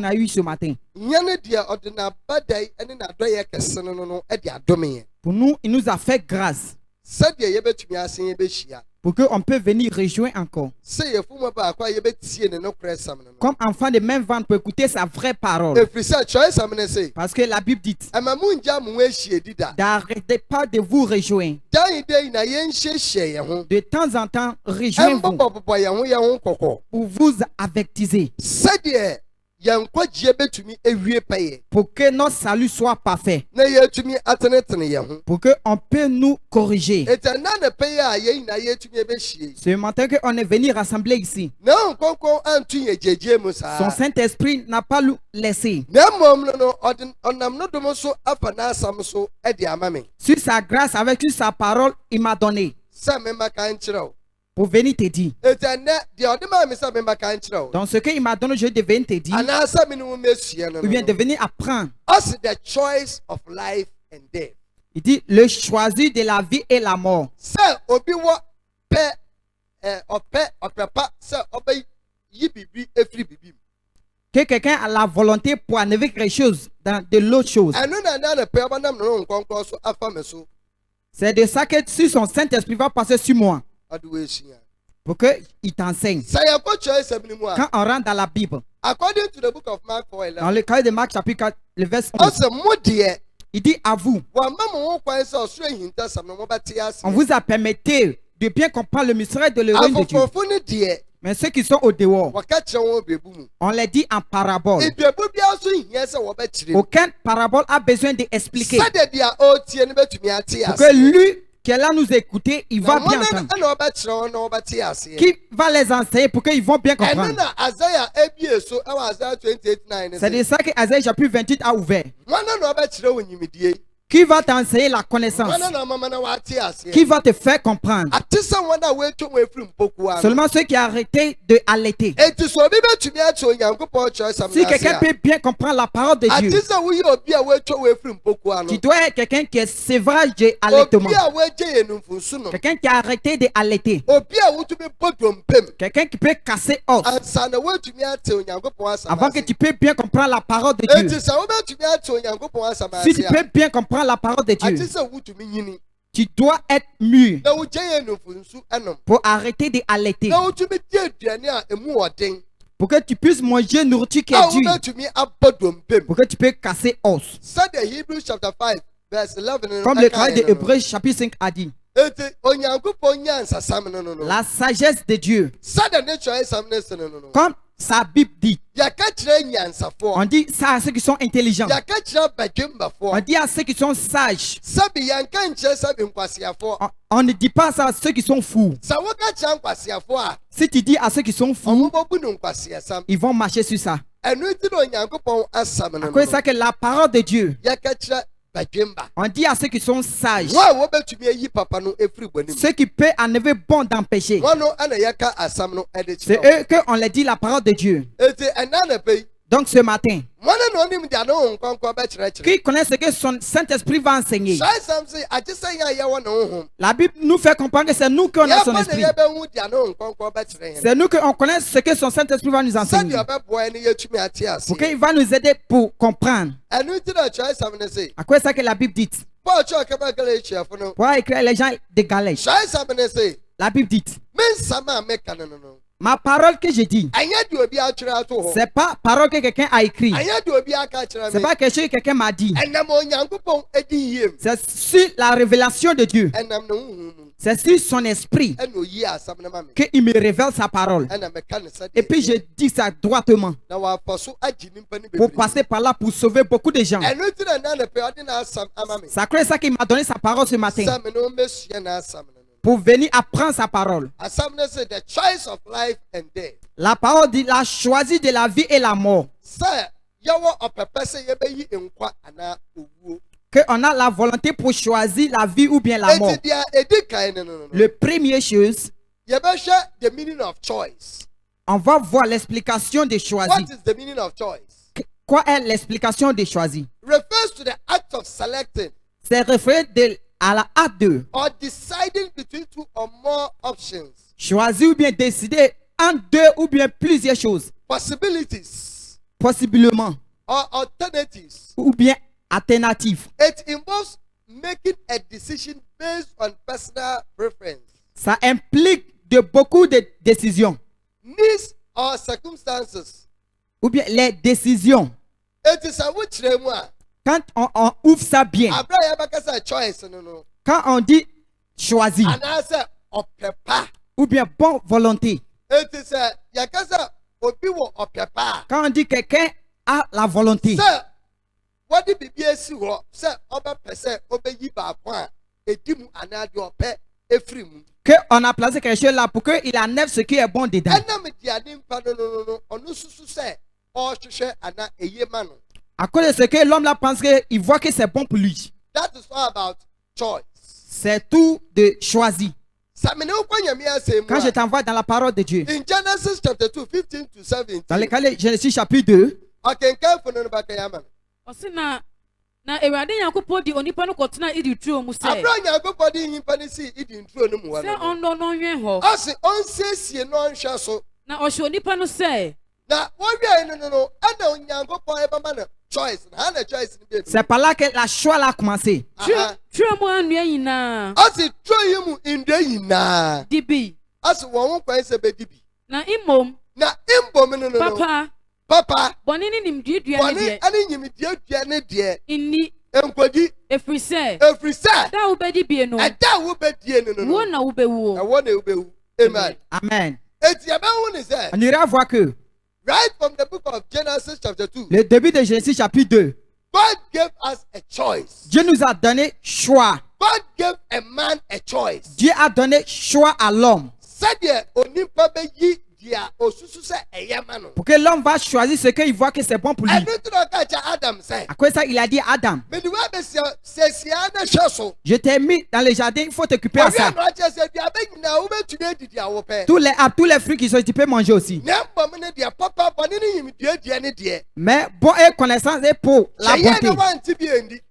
a eu ce matin. Pour nous, il nous a fait grâce. Pour qu'on peut venir rejoindre encore. Comme enfant de même vent peut écouter sa vraie parole. Parce que la Bible dit, n'arrêtez pas de vous rejoindre. De temps en temps, rejoignez-vous pour vous avertiser. Pour que notre salut soit parfait. Pour qu'on peut nous corriger. Ce matin qu'on est venu rassembler ici. Son Saint-Esprit n'a pas nous laissé. Sur sa grâce, avec sa parole, il m'a donné. Pour venir te dire. Donc ce qu'il m'a donné, je vais venir te dire. Ou bien de venir apprendre. Il dit le choisi de la vie et la mort. Que quelqu'un a la volonté pour enlever quelque chose dans de l'autre chose. C'est de ça que si son Saint-Esprit va passer sur moi. Pour qu'il t'enseigne. Quand on rentre dans la Bible, dans le cahier de Marc chapitre 4, le verset 11, il dit à vous, on vous a permis de bien comprendre le mystère de l'heureux de Dieu. Mais ceux qui sont au dehors, on les dit en parabole. Aucune parabole a besoin d'expliquer. Pour que lui qui est là nous écouter, il va bien entendre. Qui va les enseigner pour qu'ils vont bien comprendre. C'est de ça que Isaïe chapitre 28 a ouvert. Qui va t'enseigner la connaissance? Qui va te faire comprendre? Seulement ceux qui ont arrêté de allaiter. Si quelqu'un peut bien comprendre la parole de Dieu, tu dois être quelqu'un qui est sévrage de allaitement. Quelqu'un qui a arrêté de allaiter. Quelqu'un qui peut casser os. Avant que tu peux bien comprendre la parole de Dieu. Si tu peux bien comprendre la parole de Dieu, tu dois être mûr pour arrêter d'allaiter. Pour que tu puisses manger nourriture qui est dure. Pour que tu puisses casser os. Comme le cahier de Hébreux chapitre 5 a dit. La sagesse de Dieu. Comme sa Bible dit. On dit ça à ceux qui sont intelligents. On dit à ceux qui sont sages. On ne dit pas ça à ceux qui sont fous. Si tu dis à ceux qui sont fous, ils vont marcher sur ça. À cause de ça que la parole de Dieu, on dit à ceux qui sont sages, ceux qui peuvent enlever bon d'empêcher. C'est eux qu'on leur dit la parole de Dieu. Donc ce matin, qui connaît ce que son Saint-Esprit va enseigner? La Bible nous fait comprendre que c'est nous qui avons son esprit. C'est nous qui connaissons ce que son Saint-Esprit va nous enseigner. Pour qu'il va nous aider pour comprendre. À quoi est-ce que la Bible dit? Pour écrire les gens de Galèche. La Bible dit. Ma parole que je dis, c'est pas parole que quelqu'un a écrit. C'est pas quelque chose que quelqu'un m'a dit. C'est sur la révélation de Dieu. C'est sur son esprit qu'il me révèle sa parole. Et puis je dis ça droitement. Pour passer par là pour sauver beaucoup de gens. C'est à ça qu'il m'a donné sa parole ce matin. Pour venir apprendre sa parole. La parole dit la choisi de la vie et la mort. Qu'on a la volonté pour choisir la vie ou bien la mort. Le premier chose, on va voir l'explication de choisir. Quoi est l'explication de choisir? C'est référé à la A2. Choisir ou bien décider entre deux ou bien plusieurs choses. Possiblement. Or alternatives. Ou bien alternative. It involves making a decision based on personal preference. Ça implique de beaucoup de décisions. Needs or circumstances. Ou bien les décisions. It is a which quand on ouvre ça bien. Quand on dit choisir. Ou bien bonne volonté. Quand on dit quelqu'un a la volonté. Qu'on a placé quelque chose là pour qu'il enlève ce qui est bon dedans. À cause de ce que l'homme là pense qu'il voit que c'est bon pour lui. C'est tout de choisir. Quand je t'envoie dans la parole de Dieu. In Genesis chapter 2, 15 to 17. Dans le Genèse chapitre 2. Na Ewurade Nyankopɔn di onipa no kɔtena idi tuo mu sɛ. Abra Nyankopɔn di onipa no si idi tuo no mu wa. Sɛ ɔno no nwɛn hɔ. Ɔse ɔnsiesie no nhwɛ so. Na ɔhyɛ onipa no sɛ. Na wɔwie no ɛna Nyankopɔn ɛbɛma no choice. Na na choice ni be. C'est par là que la choix a commencé. Tuo mu anua nyinaa. Ɔse tuo yi mu ndua nyinaa. Dibi. Ɔse wɔn ho kwan sɛ be dibi. Na imom. Na imom no. Papa. Bɔnne ne nimdua ne deɛ. Bɔnne ane nimdua ne deɛ. Inni. Enkodi. Efiri sɛ. Da wo bɛdi bie no. Da wo bɛdi no. Wo na wo bɛwu. Wo na wo bɛwu. Amen. Amen. Eti abawo ne sɛ. On ira voir que. Right from the book of Genesis chapter 2. Le début de Genèse chapitre 2. God gave us a choice. Dieu nous a donné choix. God gave a man a choice. Dieu a donné choix à l'homme. C'est-à-dire onipa beyi. Pour que l'homme va choisir ce qu'il voit que c'est bon pour lui. À cause de ça, il a dit à Adam. Je t'ai mis dans le jardin, il faut t'occuper à ça. Tous les fruits qui sont, tu peux manger aussi. Mais bon et connaissance est pour la bonté.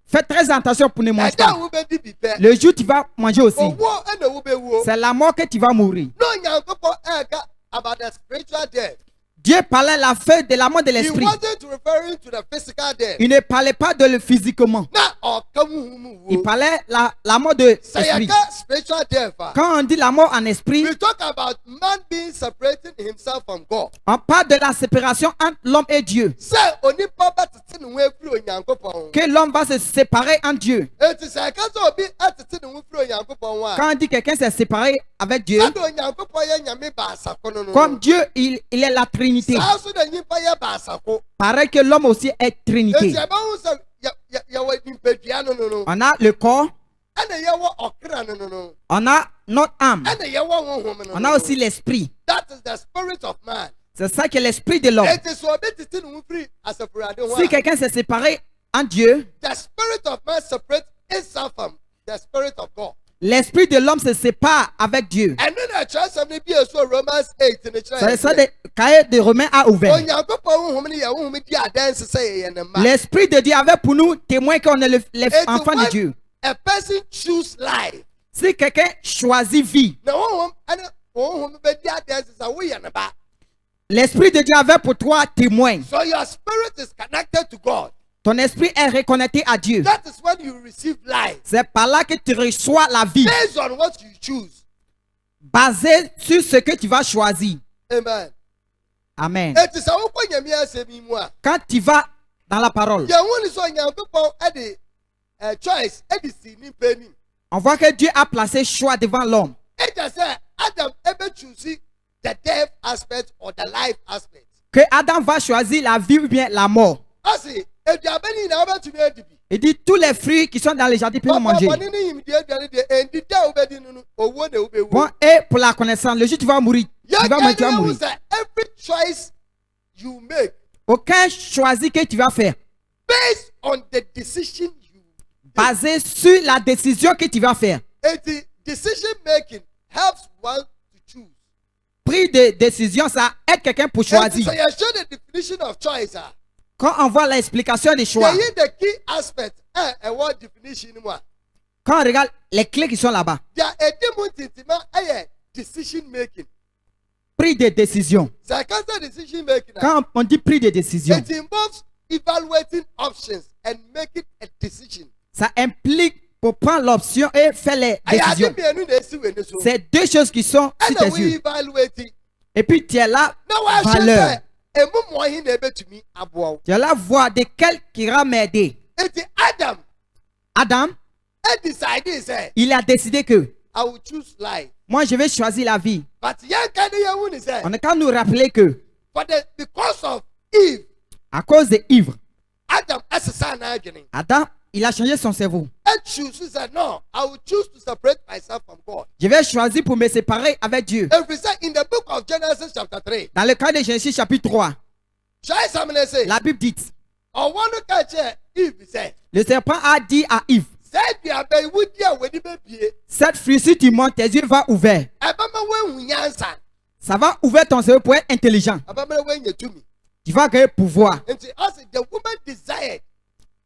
Fais très attention pour ne manger pas. Le jour tu vas manger aussi. C'est la mort que tu vas mourir. About the spiritual death. Dieu parlait la fin de la mort de l'esprit. Il ne parlait pas de le physiquement. Il parlait la mort de l'esprit. Quand on dit la mort en esprit, on parle de la séparation entre l'homme et Dieu. Que l'homme va se séparer en Dieu. Quand on dit quelqu'un s'est séparé avec Dieu, comme Dieu, il est la Trinité. Pareil que l'homme aussi est Trinité. On a le corps. On a notre âme. On a aussi l'esprit. C'est ça qui est l'esprit de l'homme. Si quelqu'un s'est séparé en Dieu, l'esprit de l'homme se sépare avec Dieu. C'est ça que cahier de Romains a ouvert. L'esprit de Dieu avait pour nous témoin qu'on est les enfants de Dieu. Si quelqu'un choisit vie, l'esprit de Dieu avait pour toi témoin. Ton esprit est reconnecté à Dieu. C'est par là que tu reçois la vie. Basé sur ce que tu vas choisir. Amen. Amen. Quand tu vas dans la parole, on voit que Dieu a placé choix devant l'homme. Que Adam va choisir la vie ou bien la mort. Il dit tous les fruits qui sont dans les jardins peuvent manger. Bon, et pour la connaissance, le jour tu vas mourir. Tu vas mourir. Aucun choisi que tu vas faire. Basé sur la décision que tu vas faire. Prise de décision, ça aide quelqu'un pour choisir. Quand on voit l'explication des choix, quand on regarde les clés qui sont là-bas, pris des décisions. Quand on dit pris des décisions, it involves evaluating options and making a decision. Ça implique pour prendre l'option et faire les décisions. C'est deux choses qui sont sur tes yeux. Et puis tu es là, valeur. Tu es là, voir de quel qui va m'aider. Adam, il a décidé que moi je vais choisir la vie. On est quand nous rappeler que à cause de Eve, Adam, il a changé son cerveau. Je vais choisir pour me séparer avec Dieu. Dans le cas de Genèse chapitre 3, la Bible dit, le serpent a dit à Eve, cette fruit, si tu manges, tes yeux vont ouverts. Ça va ouvrir ton cerveau pour être intelligent. Tu vas gagner pouvoir.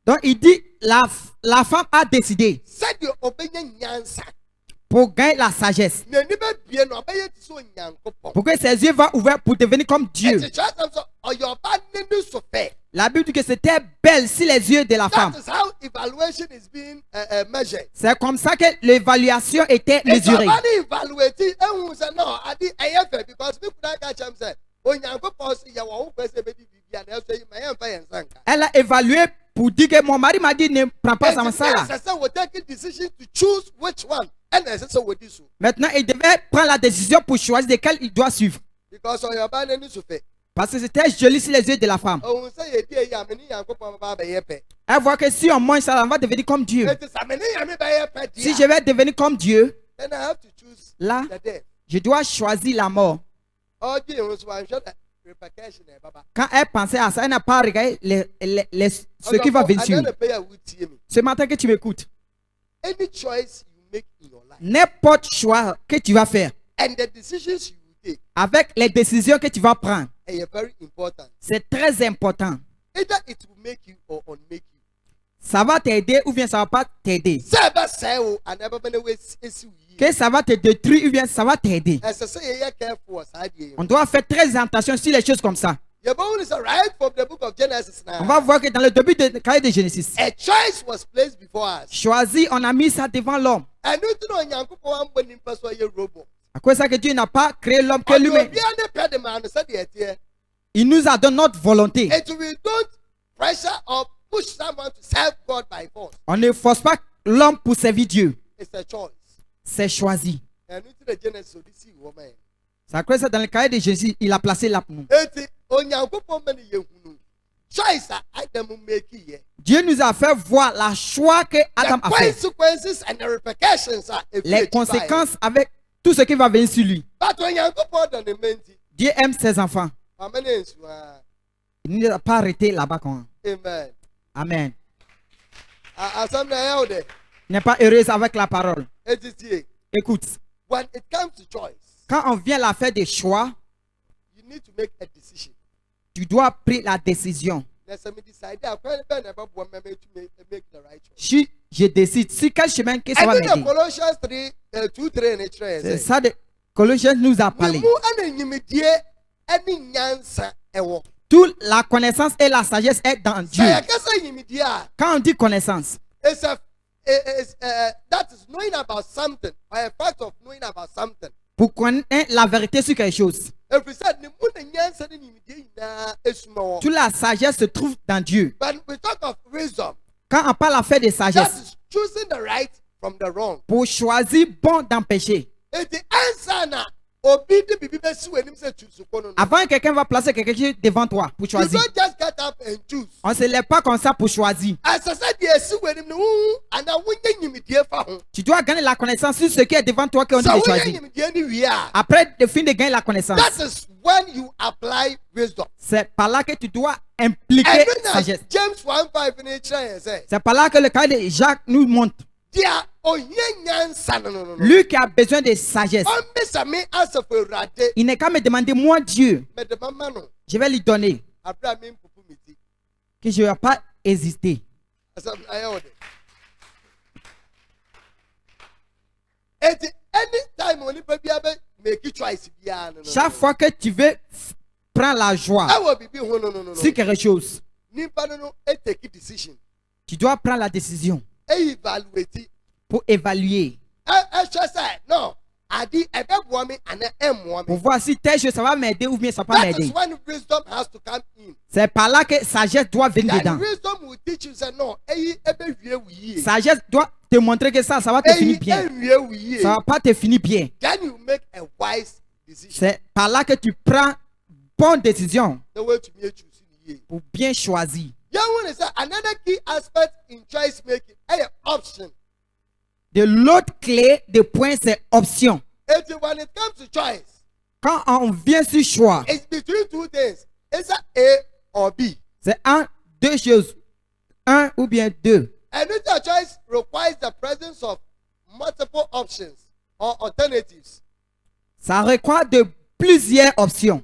Donc il dit, la femme a décidé pour gagner la sagesse. Pour que ses yeux vont ouverts pour devenir comme Dieu. La Bible dit que c'était belle si les yeux de la femme. C'est comme ça que l'évaluation était mesurée. Elle a évalué pour dire que mon mari m'a dit ne prends pas ça là. Maintenant, il devait prendre la décision pour choisir lequel il doit suivre. Parce que c'était joli sur les yeux de la femme. Elle voit que si on mange ça, on va devenir comme Dieu. Si je vais devenir comme Dieu, là, je dois choisir la mort. Quand elle pensait à ça, elle n'a pas regardé ce qui va venir. Ce matin que tu m'écoutes, n'importe choix que tu vas faire, avec les décisions que tu vas prendre, c'est très important. Ça va t'aider ou bien ça ne va pas t'aider. Que ça va te détruire ou bien ça va t'aider. On doit faire très attention sur les choses comme ça. On va voir que dans le début de cahier de Genèse, choisi, on a mis ça devant l'homme. À cause de ça que Dieu n'a pas créé l'homme que lui-même. Il nous a donné notre volonté. On ne force pas l'homme pour servir Dieu. C'est choisi. C'est à cause de ça dans le cahier de Jésus, il a placé là pour nous. Dieu nous a fait voir la choix que Adam a fait. Les conséquences avec tout ce qui va venir sur lui. Dieu aime ses enfants. Il ne nous a pas arrêté là-bas. Amen. Amen. N'est pas heureuse avec la parole. Écoute. Quand on vient à la faire des choix, tu dois prendre la décision. Si je décide sur quel chemin que ça va m'aider. C'est ça que Colossiens nous a parlé. Toute la connaissance et la sagesse est dans Dieu. Quand on dit connaissance, that is knowing about something, or a fact of knowing about something. Pour connaître la vérité sur quelque chose. Toute la sagesse se trouve dans Dieu. But we talk of wisdom. Quand on parle à faire de sagesse, that is choosing the right from the wrong. Pour choisir bon dans péché. Avant quelqu'un va placer quelque chose devant toi pour choisir. On ne se lève pas comme ça pour choisir. Tu dois gagner la connaissance sur ce qui est devant toi qu'on dit de choisir. Après de fin de gagner la connaissance, c'est par là que tu dois impliquer sagesse. C'est par là que le cas de Jacques nous montre. Lui qui a besoin de sagesse, il n'est qu'à me demander, moi Dieu, je vais lui donner, que je ne vais pas hésiter. Chaque fois que tu veux prendre la joie sur quelque chose, tu dois prendre la décision pour évaluer. Pour voir si telle chose ça va m'aider ou bien ça va pas m'aider. C'est par là que sagesse doit venir dedans. Sagesse doit te montrer que ça va te finir bien. Ça va pas te finir bien. C'est par là que tu prends bonne décision pour bien choisir. Another key aspect in choice making is option. De l'autre clé de point, c'est option. When it comes to choice, quand on vient sur choix, it's between two things. It's A or B. C'est deux choses, un ou bien deux. And a choice requires the presence of multiple options or alternatives. Ça requiert de plusieurs options.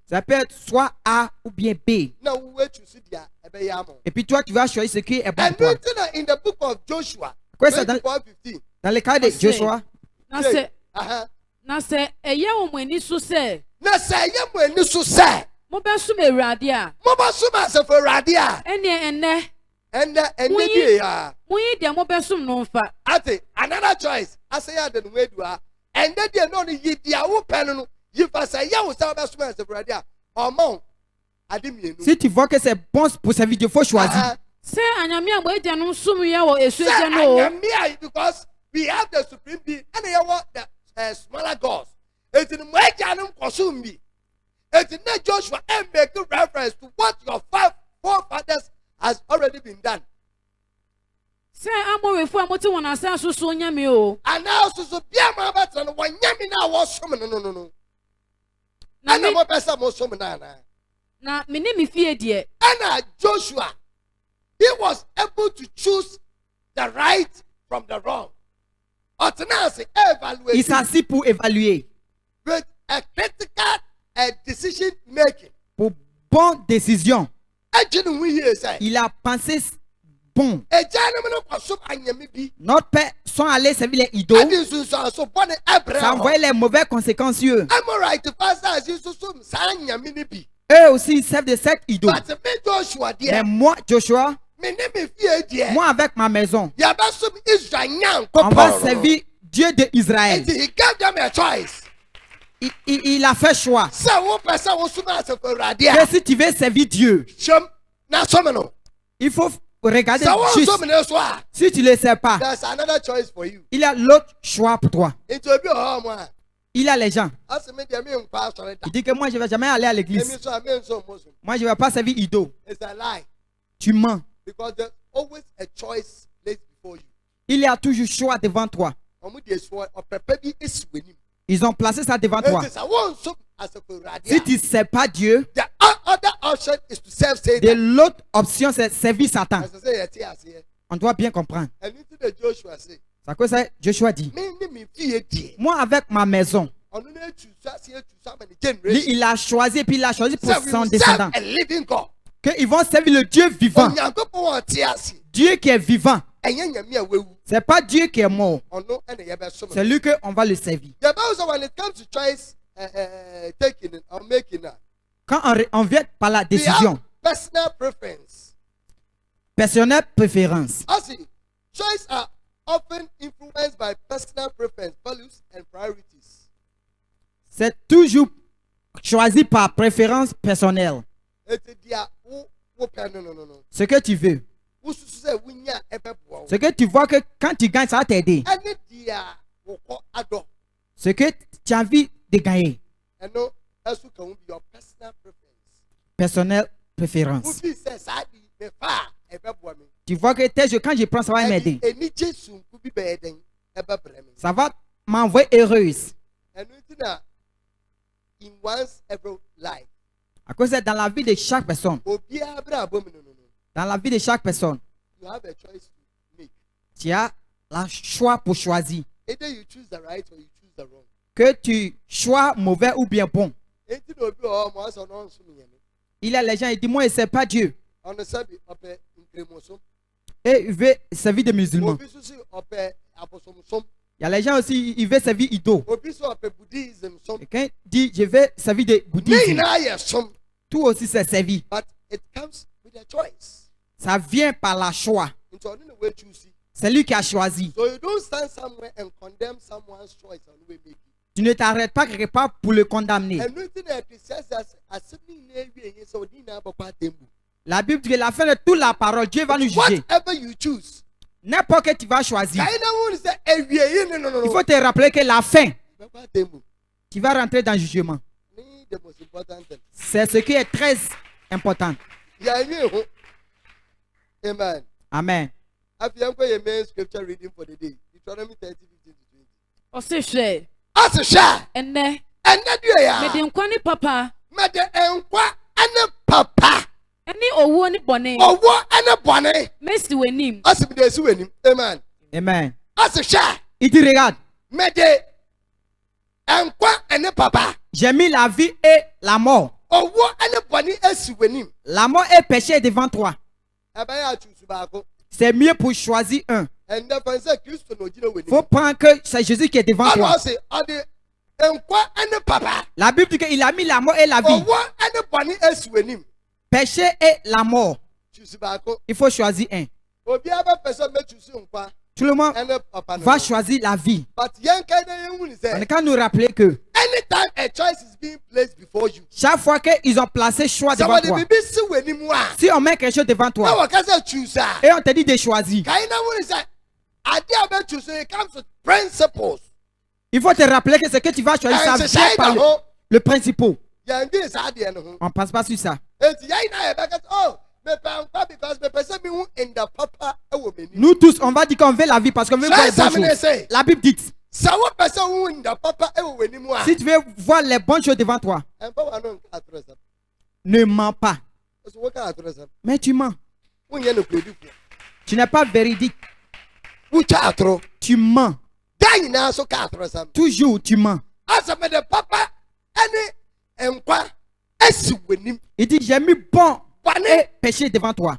Ça peut être soit A ou bien B. Et puis toi, tu vas choisir ce qui est bon pour toi. In the book of Joshua, dans le cas de Joshua, another choice. And then they know si tu vois que c'est bon pour servir Dieu, il faut choisir. Because we have the supreme being and they want the smaller gods. It's in my canon consume me. It's in Joshua and make a reference to what your forefathers has already been done. And now so be my better than one yammy now was some no. And I'm a person most some nana. Now, my name is Fear dear. And Joshua, he was able to choose the right from the wrong. Il s'assit pour évaluer. With a critical decision making. Pour bonne décision. Il a pensé bon. Notre père sont allés servir les idoles. Ça envoie les mauvaises conséquences sur eux. Eux aussi ils servent de cette idole. Mais moi, Joshua, moi avec ma maison, on va servir Dieu de Israël. Il a fait choix. Que si tu veux servir Dieu, il faut regarder juste. Si tu ne le sais pas, il y a l'autre choix pour toi. Il y a les gens. Il dit que moi je ne vais jamais aller à l'église. Moi je ne vais pas servir idole. Tu mens. Il y a toujours choix devant toi. Ils ont placé ça devant toi. Si tu ne sais pas Dieu, de l'autre option c'est servir Satan. On doit bien comprendre. C'est quoi ça Joshua dit? Moi avec ma maison. Lui, il a choisi puis il a choisi pour son descendant. Qu'ils vont servir le Dieu vivant. Dieu qui est vivant. C'est pas Dieu qui est mort. C'est lui qu'on va le servir. Quand on vient par la décision, personnelle préférence. Choices are often influenced by personal preference, values and priorities. C'est toujours choisi par préférence personnelle. Ce que tu veux. Ce que tu vois que quand tu gagnes, ça va t'aider. Ce que tu as envie de gagner. Personnelle préférence. Tu vois que quand je prends, ça va m'aider. Ça va m'envoyer heureuse. À cause de dans la vie de chaque personne. Dans la vie de chaque personne. Tu as le choix pour choisir. Que tu choisis mauvais ou bien bon. Il y a les gens qui disent moi je ne sais pas Dieu. Et il veut servir des musulmans. Il y a les gens aussi, ils veulent servir ido. Quelqu'un dit, je vais servir des bouddhisme. Tout aussi c'est servi. Ça vient par la choix. C'est lui qui a choisi. Tu ne t'arrêtes pas quelque part pour le condamner. La Bible dit que la fin de toute la parole, Dieu va nous juger. N'importe que tu vas choisir. Il faut te rappeler que la fin, tu vas rentrer dans le jugement. C'est ce qui est très important. Amen. Amen. Papa. Any owo ni bone. Owo ene bone. Mercy wenim. Asibidesi wenim. Amen. Amen. Asisha. Il dit regarde. Mede enkwa ene papa. J'ai mis la vie et la mort. Owo ene bone esi wenim. La mort est péché devant toi. C'est mieux pour choisir un. Faut prendre que c'est Jésus qui est devant toi. La Bible dit qu'il a mis la mort et la vie. Péché et la mort. Il faut choisir un. Tout le monde va choisir la vie. On quand nous rappeler que chaque fois qu'ils ont placé choix devant toi, si on met quelque chose devant toi et on te dit de choisir, il faut te rappeler que ce que tu vas choisir, ça vient par le principal. On ne passe pas sur ça. Nous tous, on va dire qu'on veut la vie parce qu'on veut voir les bonnes choses. La Bible dit, si tu veux voir les bonnes choses devant toi, ne mens pas. Mais tu mens. Tu n'es pas véridique. Tu mens. Toujours tu mens. Il dit, j'ai mis bon et péché devant toi.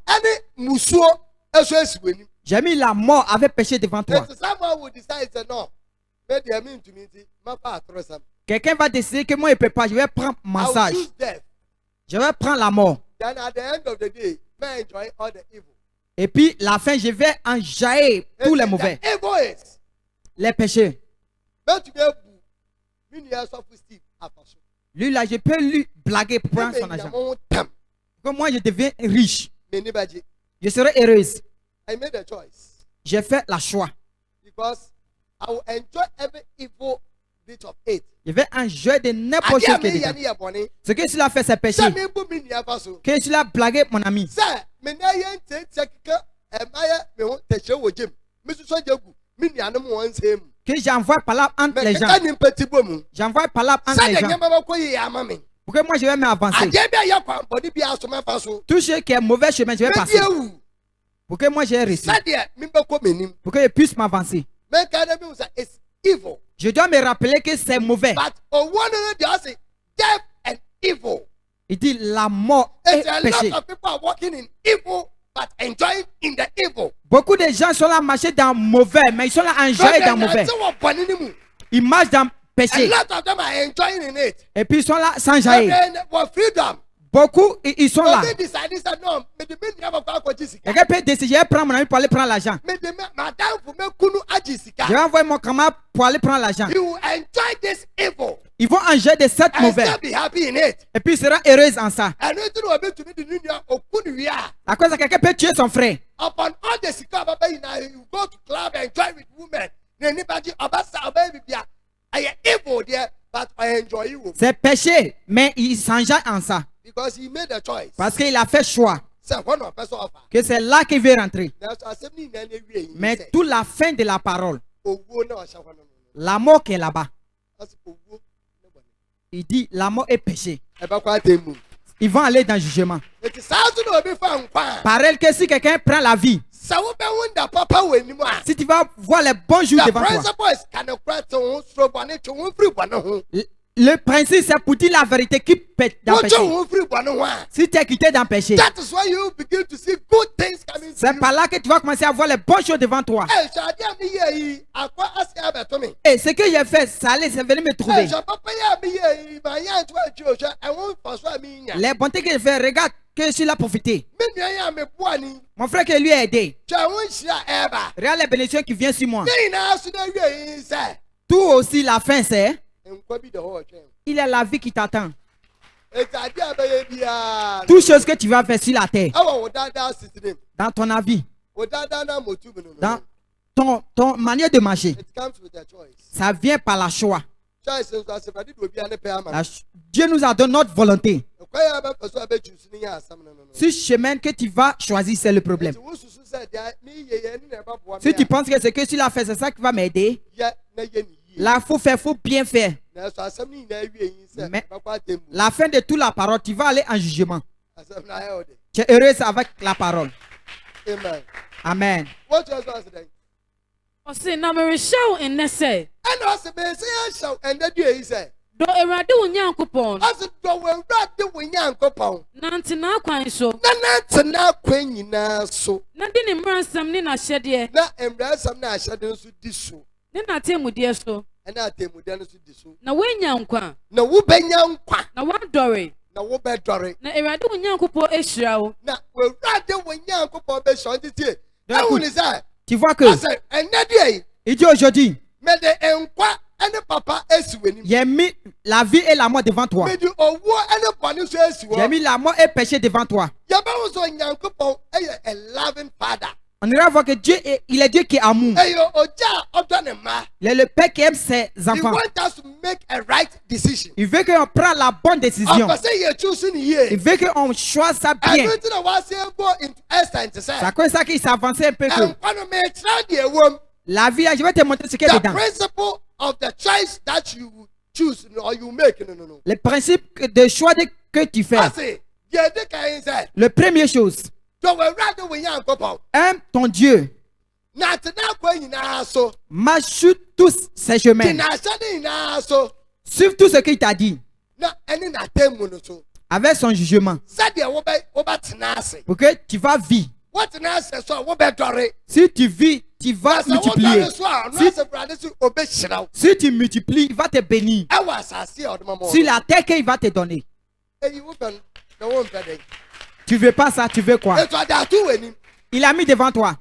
J'ai mis la mort avec péché devant toi. Quelqu'un va décider que moi je ne peux pas, je vais prendre mensage. Je vais prendre la mort. Et puis la fin, je vais enjailler tous les mauvais. Les péchés. Lui là, je peux lui blaguer pour prendre son argent. Comme moi, je deviens riche. Je serai heureuse. J'ai fait la choix. Je vais enjoyer de n'importe quel chose. Ce que cela fait, c'est péché. Que cela blagué mon ami. Que j'envoie par là entre les gens. J'envoie par là entre les gens. Pour que moi je vais m'avancer. Tout ce qui est mauvais chemin, je vais passer. Pour que moi j'ai réussi. Pour que je puisse m'avancer. Je dois me rappeler que c'est mauvais. Il dit la mort est péché. Beaucoup de gens sont là marcher dans le mauvais, mais ils sont là enjoyer dans le mauvais. Ils marchent dans le péché. Et puis ils sont là sans jaillir. Beaucoup ils sont là. Quelqu'un peut décider, je vais prendre mon ami pour aller prendre l'argent. Je vais envoyer mon camarade pour aller prendre l'argent. Ils vont enjoyer de cette mauvaise. Et puis il sera heureux en ça. À cause de quelqu'un peut tuer son frère. C'est péché, mais il s'enjaille en ça. Parce qu'il a fait choix. Que c'est là qu'il veut rentrer. Mais toute la fin de la parole, la mort qui est là-bas, il dit la mort est péché. Ils vont aller dans le jugement. Pareil que si quelqu'un prend la vie, si tu vas voir les bons jours devant toi, Le principe, c'est pour dire la vérité qui peut t'empêcher. Si tu es quitté d'un péché, c'est par là que tu vas commencer à voir les bonnes choses devant toi. Et ce que j'ai fait, ça allait, c'est venu me trouver. Les bontés que j'ai fait, regarde que je suis là pour profiter. Mon frère qui lui a aidé. Regarde les bénédictions qui viennent sur moi. Tout aussi, la fin, c'est... Il est la vie qui t'attend. Toutes choses que tu vas faire sur la terre, dans ton avis, dans ton manière de marcher, ça vient par la choix. Dieu nous a donné notre volonté. Ce chemin que tu vas choisir, c'est le problème. Si tu penses que ce que tu l'as fait, c'est ça qui va m'aider, là, il faut bien faire. Mais la fin de toute la parole, tu vas aller en jugement. Tu es heureuse avec la parole. Amen. Do Erade wo Nyankopon. Nante na kwan so. Na kwan nyina so. Na de ne mransam ne na hyede. Na emransam na hyede so di so. Ne na temude so. Na atemude no so di so. Na wenya nkwa. Na wo benya nkwa. Na wadore. Na wo bedore. Na Erade wo Nyankopon ehyira wo. Na Erade wo Nyankopon be so ntitie. Na wo ni say. Tu vois que il dit aujourd'hui, mais de nkwa ene papa esiweni. J'ai mis la vie et la mort devant toi. Mais du owo ene boni so esiwo. J'ai mis la mort et le péché devant toi. Ya ba wo so Nyankopon a loving father. On ira voir que Dieu est, il est Dieu qui est amour. Il est le Père qui aime ses enfants. Il veut qu'on prenne la bonne décision. Il veut qu'on choisisse ça bien. C'est comme ça qu'il s'avance un peu. La vie, je vais te montrer ce qu'il y a dedans. Le principe de choix que tu fais. La première chose. Aime ton Dieu. Marche sur tous ses chemins. Suive tout ce qu'il t'a dit. Avec son jugement. Pour que tu vas vivre. Si tu vis, tu vas multiplier. Si tu multiplies, il va te bénir. Sur la terre qu'il va te donner. Tu veux pas ça, tu veux quoi? Il a mis devant toi.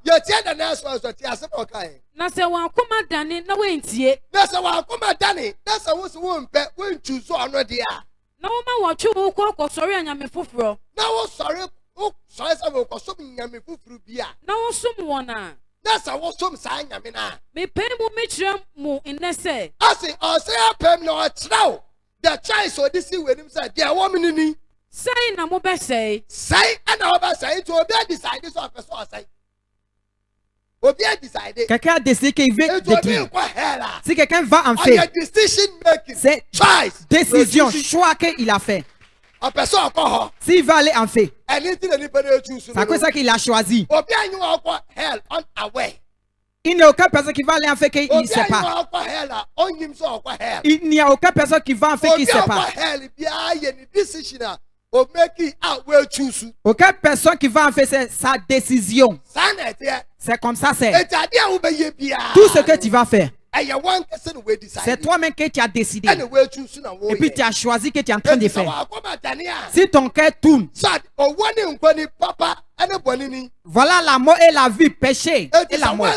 Say na mo be say. Say and over say to be decided so person say. Obi a decided. Quelqu'un a décidé qu'il veut détruire. Si quelqu'un va en faire, c'est décision, choix qu'il a fait. S'il va aller en fait, c'est quoi ça qu'il a choisi. Il n'y a aucune personne qui va aller en fait qu'il ne sait pas. Il n'y a aucune personne qui va en fait qu'il ne sait pas. Aucune personne qui va en faire c'est sa décision. C'est comme ça c'est. Tout ce que tu vas faire, c'est toi-même que tu as décidé. Et puis tu as choisi que tu es en train de faire. Si ton cœur tourne, voilà la mort et la vie, péché et la mort.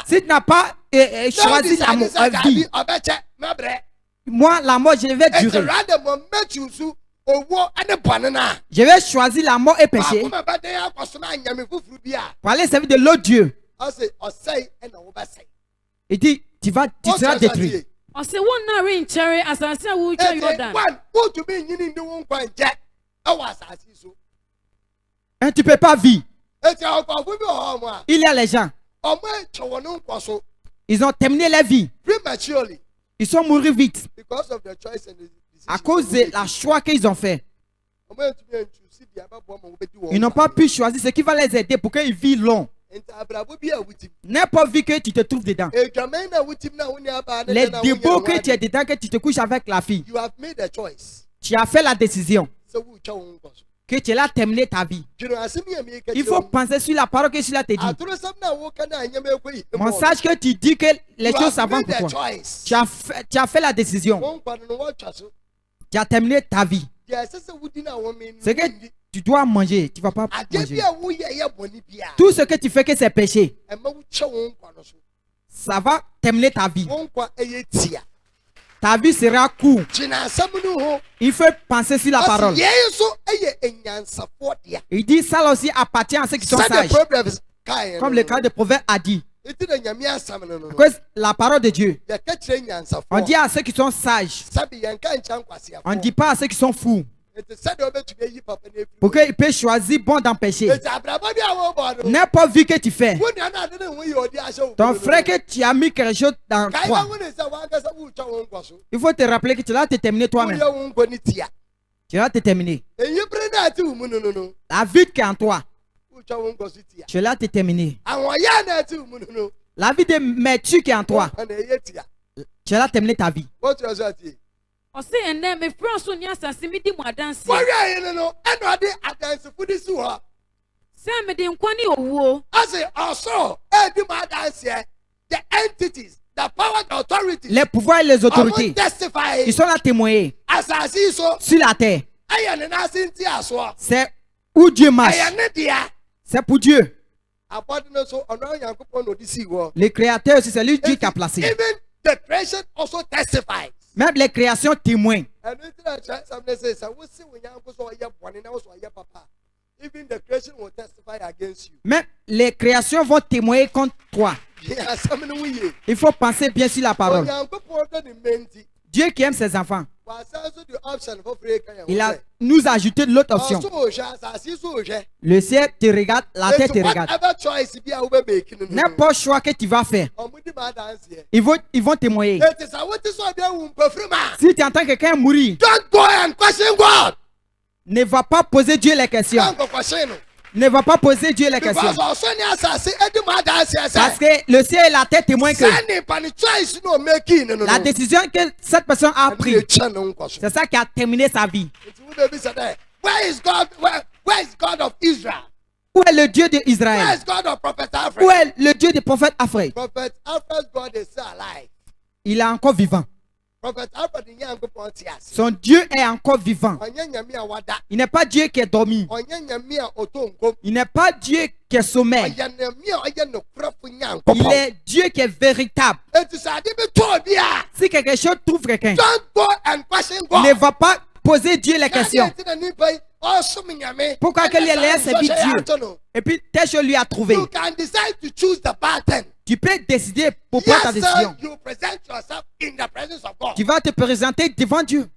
Si tu n'as pas choisi la mort, la vie, moi, la mort, je vais durer. Je vais choisir la mort et péché pour aller servir de l'autre Dieu. Il dit, tu seras détruit. Et tu ne peux pas vivre. Il y a les gens. Ils ont terminé leur vie. Ils sont morts vite. À cause de la choix qu'ils ont fait. Ils n'ont pas pu choisir ce qui va les aider pour qu'ils vivent long. N'importe vie que tu te trouves dedans. Les déboires que tu es dedans, que tu te couches avec la fille. Tu as fait la décision que tu as terminé ta vie. Il faut penser sur la parole que cela te dit. Mon sache que tu dis que les choses s'avancent pour toi. Tu as fait la décision. Tu as terminé ta vie. C'est que tu dois manger. Tu ne vas pas manger. Tout ce que tu fais que c'est péché, ça va terminer ta vie. Ta vie sera courte. Il faut penser sur la parole. Il dit ça aussi appartient à ceux qui sont sages. Comme le cas de Proverbe a dit. La parole de Dieu. On dit à ceux qui sont sages. On ne dit pas à ceux qui sont fous. Pour qu'ils puissent choisir bon d'empêcher. N'importe vie que tu fais, ton frère que tu as mis quelque chose dans toi, il faut te rappeler que tu vas te terminer toi-même. Tu vas te terminer. La vie qui est en toi, tu vas te terminer. La vie de maître qui est en toi, tu vas terminer ta vie. On sait un aime et France n'y a sa simidi moi danser. C'est un médecin kwani owo. The entities, the power, the authorities. Les pouvoirs et les autorités, ils sont là témoigner sur la terre. C'est où Dieu marche. C'est pour Dieu. Les créateurs aussi, c'est lui Dieu qui a placé. Even the creation also testifies. Même les créations témoignent. Even the creation will testify against you. Même les créations vont témoigner contre toi. Il faut penser bien sur la parole. Dieu qui aime ses enfants, il a nous ajouté de l'autre option. Le ciel te regarde, la terre te regarde. N'importe choix que tu vas faire, ils vont témoigner. Si tu entends quelqu'un mourir, ne va pas poser Dieu les questions. Ne va pas poser Dieu les questions. Parce que le ciel et la terre témoignent que la décision que cette personne a prise, c'est ça qui a terminé sa vie. Where is God? Where is God of Israel? Où est le Dieu d'Israël? Where is God of Prophet Alfred? Où est le Dieu du prophète Alfred? Prophet Alfred's God is still alive. Il est encore vivant. Prophet Alfred, son Dieu est encore vivant. Il n'est pas Dieu qui est dormi. Il n'est pas Dieu qui est sommeil. Il est Dieu qui est véritable. Si quelque chose trouve quelqu'un, ne va pas poser Dieu les questions. Pourquoi qu'il ait servi Dieu? Et puis, tes choses lui a trouvé. Tu peux décider pour prendre ta décision. Tu vas te présenter devant Dieu.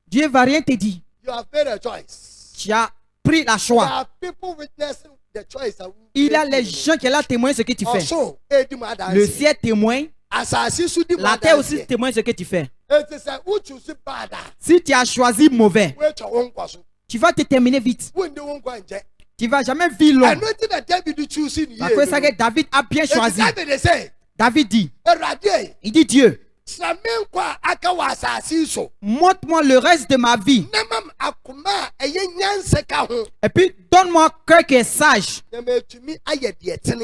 Dieu ne va rien te dire. Tu as pris la choix. Il y a les gens qui sont là témoignent ce que tu fais. Le ciel témoigne. La terre aussi témoigne ce que tu fais. Si tu as choisi mauvais, tu vas te terminer vite. Tu ne vas jamais vivre long. Après ça, David a bien choisi. David dit, il dit Dieu, montre-moi le reste de ma vie. Et puis donne-moi un cœur qui est sage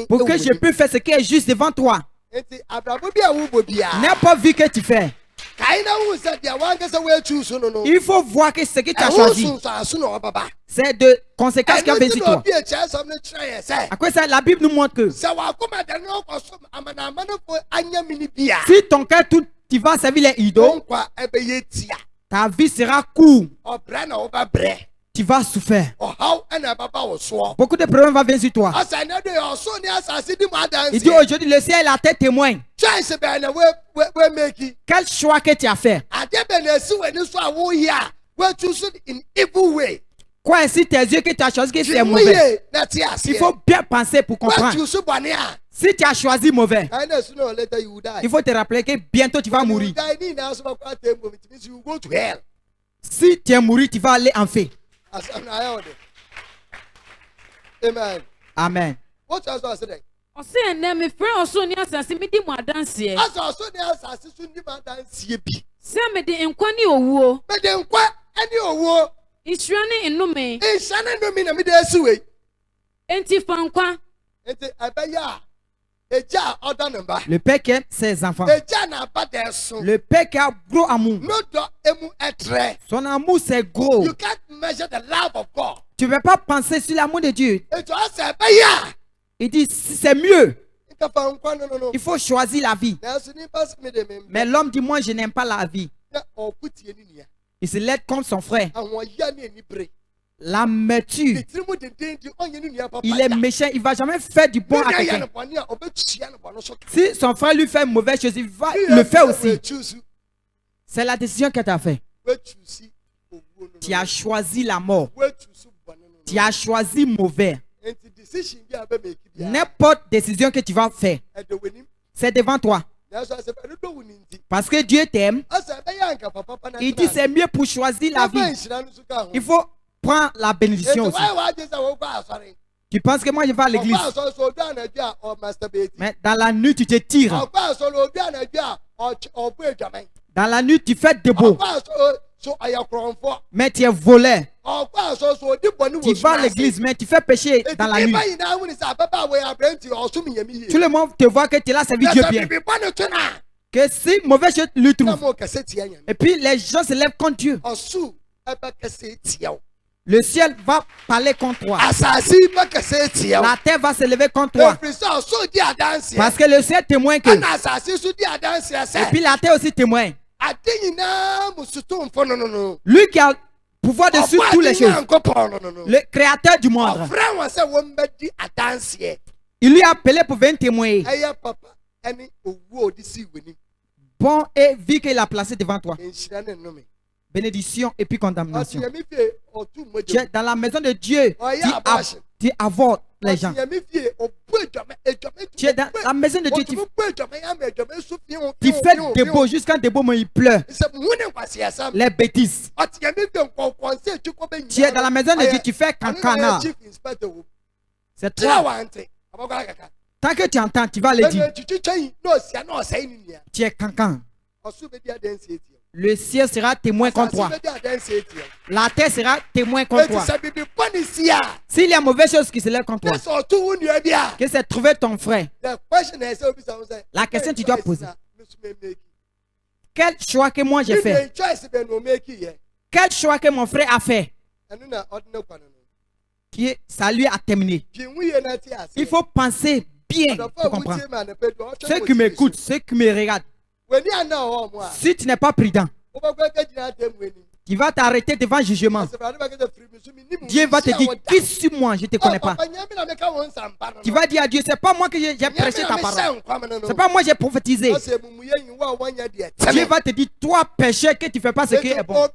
pour que je puisse faire ce qui est juste devant toi. N'importe vie que tu fais, il faut voir que ce que tu as choisi, c'est de conséquences qui ont vécu toi. À quoi ça, la Bible nous montre que si ton cœur tout, tu vas servir les idoles, ta vie sera courte. Tu vas souffrir. Beaucoup de problèmes vont venir sur toi. Il dit aujourd'hui, le ciel et la terre témoignent. Quel choix que tu as fait? Quoi si tes yeux que tu as choisi que c'est mauvais? Il faut bien penser pour comprendre. Si tu as choisi mauvais, il faut te rappeler que bientôt tu vas mourir. Si tu es mort, tu vas aller en feu. Amen. Amen. What else I said? I say, and then my friend also near Sassy, me did my dance here. As also near Sassy, soon dance here. Some me the inquani or woe. But then what? Any war? It's running in no me. It's Shannon no mean a middle way. Anti-Fanqua. Le père qui aime ses enfants. Le père qui a gros amour. Son amour c'est gros. You can't measure the love of God. Tu ne peux pas penser sur l'amour de Dieu. Il dit c'est mieux. Il faut choisir la vie. Mais l'homme dit moi je n'aime pas la vie. Il se lève contre son frère. L'amertume. Il est méchant. Il ne va jamais faire du bon à quelqu'un. Si son frère lui fait une mauvaise chose, il va le faire aussi. C'est la décision que tu as faite. Tu as choisi la mort. Tu as choisi mauvais. N'importe décision que tu vas faire, c'est devant toi. Parce que Dieu t'aime. Il dit c'est mieux pour choisir la vie. Il faut prendre la bénédiction aussi. Tu penses que moi je vais à l'église, mais dans la nuit tu te tires. Dans la nuit tu fais debout, mais tu es volé. Tu vas à l'église, mais tu fais pécher dans la nuit. Tout le monde te voit que tu es là, servi Dieu bien. Que si mauvais chose lui trouve, et puis les gens se lèvent contre Dieu, le ciel va parler contre toi. La terre va se lever contre toi. Parce que le ciel témoigne que. Et puis la terre aussi témoigne. Lui qui a pouvoir dessus toutes les choses. Le créateur du monde. Il lui a appelé pour venir témoigner. Bon et vu qu'il a placé devant toi. Bénédiction et puis condamnation. Tu es dans la maison de Dieu. Tu avortes les gens. Tu es dans la maison de Dieu. Tu fais debout jusqu'à debout, mais il pleure. Les bêtises. Tu es dans la maison de Dieu. Tu fais cancana. C'est toi. Tant que tu entends, tu vas le dire. Tu es cancan. Le ciel sera témoin contre toi. La terre sera témoin contre toi. S'il y a mauvaise chose qui se lève contre toi, que c'est trouver ton frère. La question que tu dois poser. Quel choix que moi j'ai fait? Quel choix que mon frère a fait? Qui ça lui a terminé. Il faut penser bien pour comprendre. Ceux qui m'écoutent, ceux qui me regardent. Si tu n'es pas prudent, tu vas t'arrêter devant le jugement. Dieu va te dire, qui suis moi, je ne te connais pas. Tu vas dire à Dieu, c'est pas moi que j'ai prêché ta parole. C'est pas moi que j'ai prophétisé. Dieu va te dire, toi péché que tu ne fais pas ce qui est bon.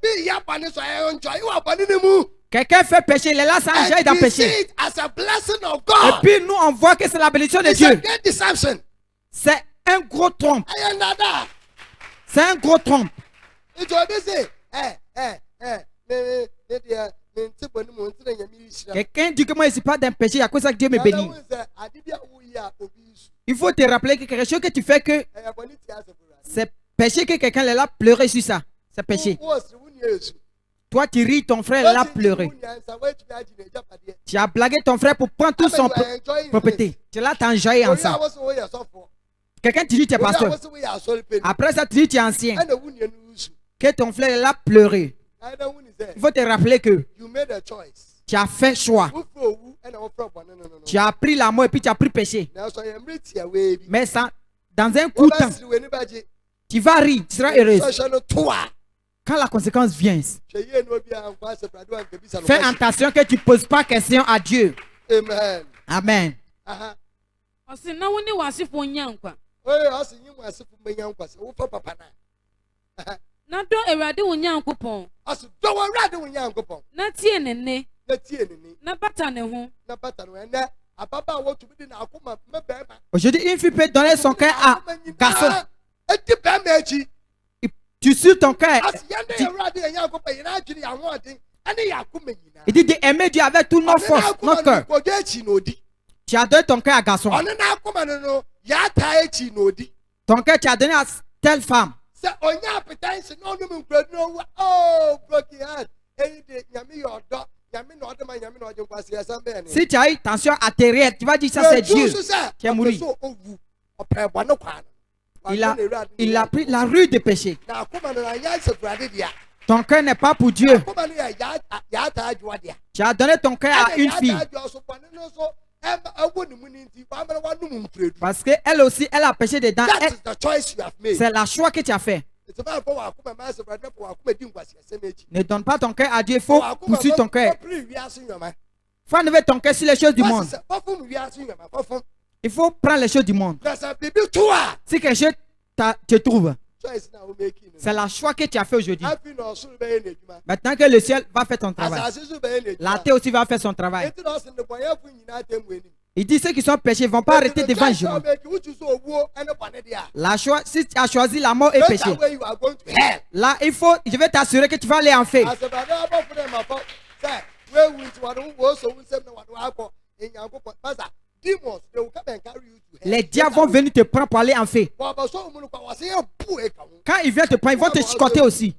Quelqu'un fait péché, il est là, ça enjaille dans le péché. Et puis nous, on voit que c'est la bénédiction de Dieu. C'est un gros trompe. C'est un gros trompe. Quelqu'un dit que moi je ne suis pas d'un péché, à cause de ça que Dieu me bénit. Il faut te rappeler que quelque chose que tu fais que c'est péché que quelqu'un est là pleurer sur ça. C'est péché. Toi tu ris, ton frère est là pleurer. Tu as blagué ton frère pour prendre tout son propriété. Tu es là t'enjailler ensemble. Quelqu'un te dit tu es pasteur. Après ça tu dis tu es ancien. Que ton frère est là pleurer. Il faut te rappeler que tu as fait choix. Tu as pris la mort et puis tu as pris péché. Mais ça, dans un coup de temps, tu vas rire, tu seras heureux. Quand la conséquence vient, fais attention que tu ne poses pas question à Dieu. Amen. Na do Ewurade wo Nyankopon. Na tie ne ne. Na bata ne ho. Aujourd'hui, une fille peut donner son cœur à garçon. Tu suis ton cœur. Il dit d'aimer Dieu avec toute notre force, notre cœur. Tu as donné ton cœur à garçon. Ton cœur, tu as donné à telle femme. Si tu as eu tension artérielle, tu vas dire ça c'est Dieu qui est mort. Il a pris la rue des péchés. Ton cœur n'est pas pour Dieu. Tu as donné ton cœur à une fille. Parce qu'elle aussi, elle a péché dedans. C'est la choix que tu as fait. Ne donne pas ton cœur à Dieu, il faut poursuivre ton cœur. Il faut enlever ton cœur sur les choses du monde. Il faut prendre les choses du monde. Si quelque chose te trouve, c'est la choix que tu as fait aujourd'hui. Maintenant que le ciel va faire ton travail, la terre aussi va faire son travail. Il dit ceux qui sont péchés ne vont pas arrêter devant le jugement. La choix, si tu as choisi la mort et le péché, là il faut, je vais t'assurer que tu vas aller en fait. Les diables vont venir te prendre pour aller en fait. Quand ils viennent te prendre, ils vont te chicoter aussi.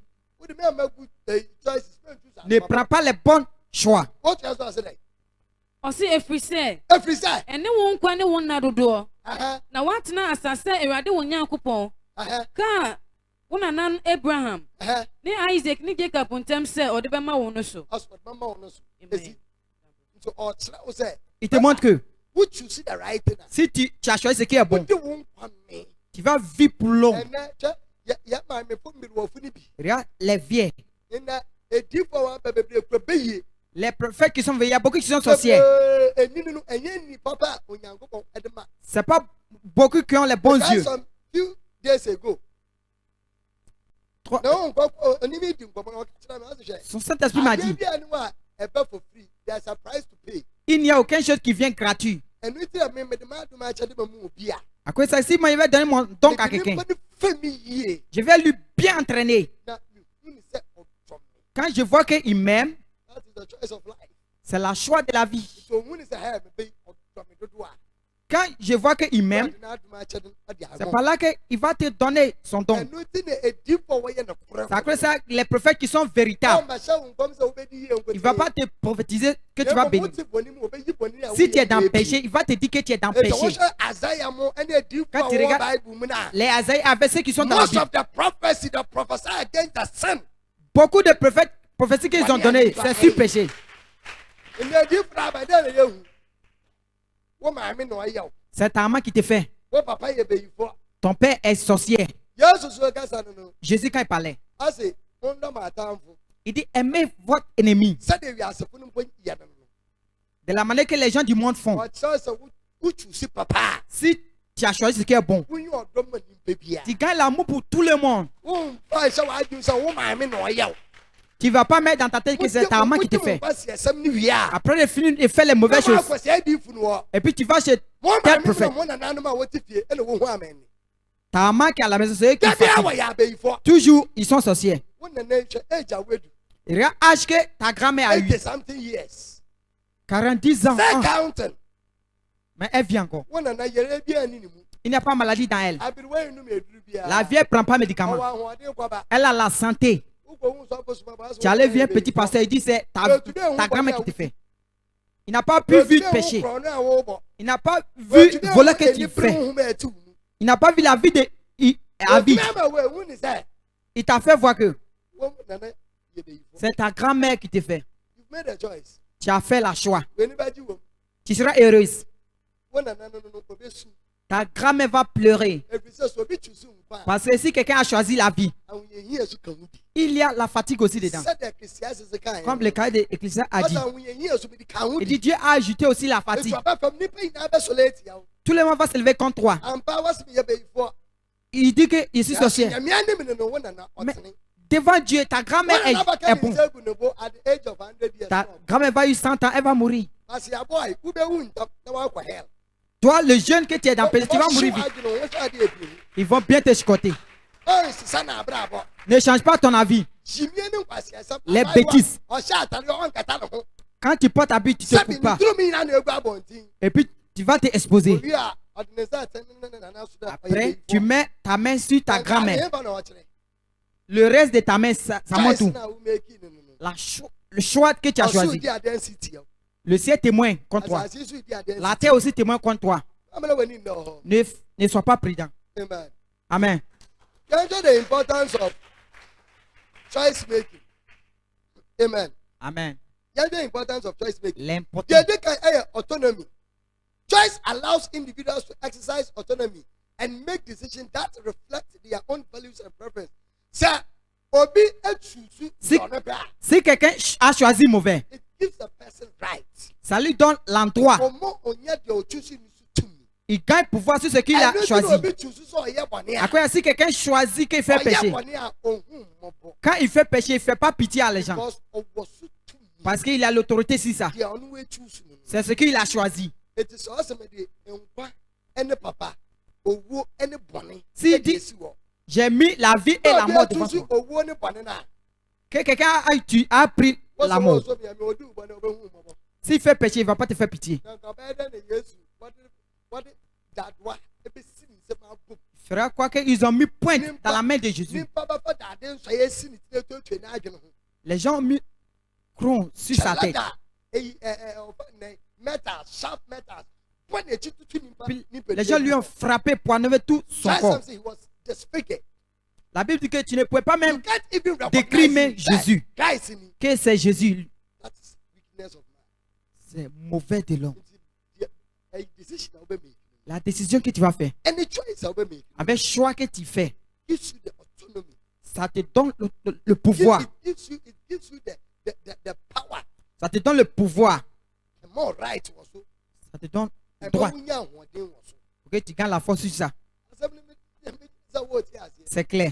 Ne prends pas les bons choix. Aussi efrisé. Ene won kwa ne won na dodo. Na watena asase Ewade won Nyankopon. Ka wona nan Abraham. Ni Isaac ni Jacob ntem se ode be ma won no so. Il te montre que si tu as choisi ce qui est bon, tu vas vivre pour l'homme. Regarde les vieilles. Les prophètes qui sont veillés, il y a beaucoup qui sont sorciers. C'est pas beaucoup qui ont les bons yeux. Son Saint-Esprit m'a dit il n'y a aucune chose qui vient gratuit. À cause de ça, si moi je vais donner mon don à quelqu'un, je vais lui bien entraîner. Quand je vois qu'il m'aime, c'est la choix de la vie. Quand je vois qu'il m'aime, c'est par là qu'il va te donner son don. C'est à cause de ça, les prophètes qui sont véritables, il ne va pas te prophétiser que tu vas bénir. Si tu es dans le péché, il va te dire que tu es dans le péché. Quand tu regardes les Asaïe avec ceux qui sont dans la Bible, beaucoup de prophètes prophéties qu'ils ont données, c'est sur péché. C'est ta maman qui te fait. Ton père est sorcier. Jésus, quand il parlait, il dit aimez votre ennemi de la manière que les gens du monde font. Si tu as choisi ce qui est bon, tu gagnes l'amour pour tout le monde. Tu ne vas pas mettre dans ta tête que c'est ta maman qui te fait. Après de finir de faire les mauvaises choses, et puis tu vas chez tel prophète. Ta maman qui est à la maison, c'est eux qui font. Toujours, ils sont sorciers. Et regarde l'âge que ta grand-mère a eu. 40 ans. Mais elle vit encore. Il n'y a pas de maladie dans elle. La vieille ne prend pas de médicaments. Elle a la santé. Tu allais voir un petit pasteur, il dit c'est ta grand-mère qui te fait. Il n'a pas pu vivre péché. Il n'a pas vu voler que tu fais. Il n'a pas vu la vie de David. Il t'a fait voir que c'est ta grand-mère qui te fait. Tu as fait la choix. Tu seras heureuse. Ta grand-mère va pleurer. Parce que si quelqu'un a choisi la vie, il y a la fatigue aussi dedans. Comme le cas de l'Ecclésiaste a dit. Il dit Dieu a ajouté aussi la fatigue. Tout le monde va se lever contre toi. Il dit que je suis sorcier. Mais devant Dieu, ta grand-mère est bon. Ta grand-mère va avoir 100 ans, elle va mourir. Toi, le jeune que tu es dans le péché, tu vas mourir vite. Ils vont bien te chicoter. Ne change pas ton avis. Les bêtises. Quand tu portes ta bite, tu ne te coupes pas. Et puis tu vas te exposer. Après, tu mets ta main sur ta grand-mère. Le reste de ta main, ça montre tout. Le choix que tu as choisi. Le ciel témoin contre toi. La terre aussi témoin contre toi. Ne sois pas prudent. Amen. The importance of choice making. Amen. Amen. The importance of choice making. L'importance. Autonomy. Choice allows individuals to exercise autonomy and make decisions that reflect their own values and preferences. Si quelqu'un a choisi mauvais, it gives the person right. Ça lui donne l'endroit. Il gagne pouvoir sur ce qu'il a choisi. À quoi si quelqu'un choisit qu'il fait péché, quand il fait péché, il ne fait pas pitié à les gens. Parce qu'il a l'autorité sur ça. C'est ce qu'il a choisi. S'il dit, j'ai mis la vie et la mort devant toi. Que quelqu'un a pris la mort. S'il fait péché, il ne va pas te faire pitié. Frère, quoi qu'ils ont mis pointe dans la main de Jésus. Les gens ont mis cron sur sa tête. Les gens lui ont frappé pour enlever tout son corps. La Bible dit que tu ne pouvais pas même décrire Jésus. Que c'est Jésus. C'est mauvais de l'homme. La décision que tu vas faire, avec le choix que tu fais, ça te donne le pouvoir. Ça te donne le pouvoir. Ça te donne le droit. Ok, tu gagnes la force sur ça. C'est clair.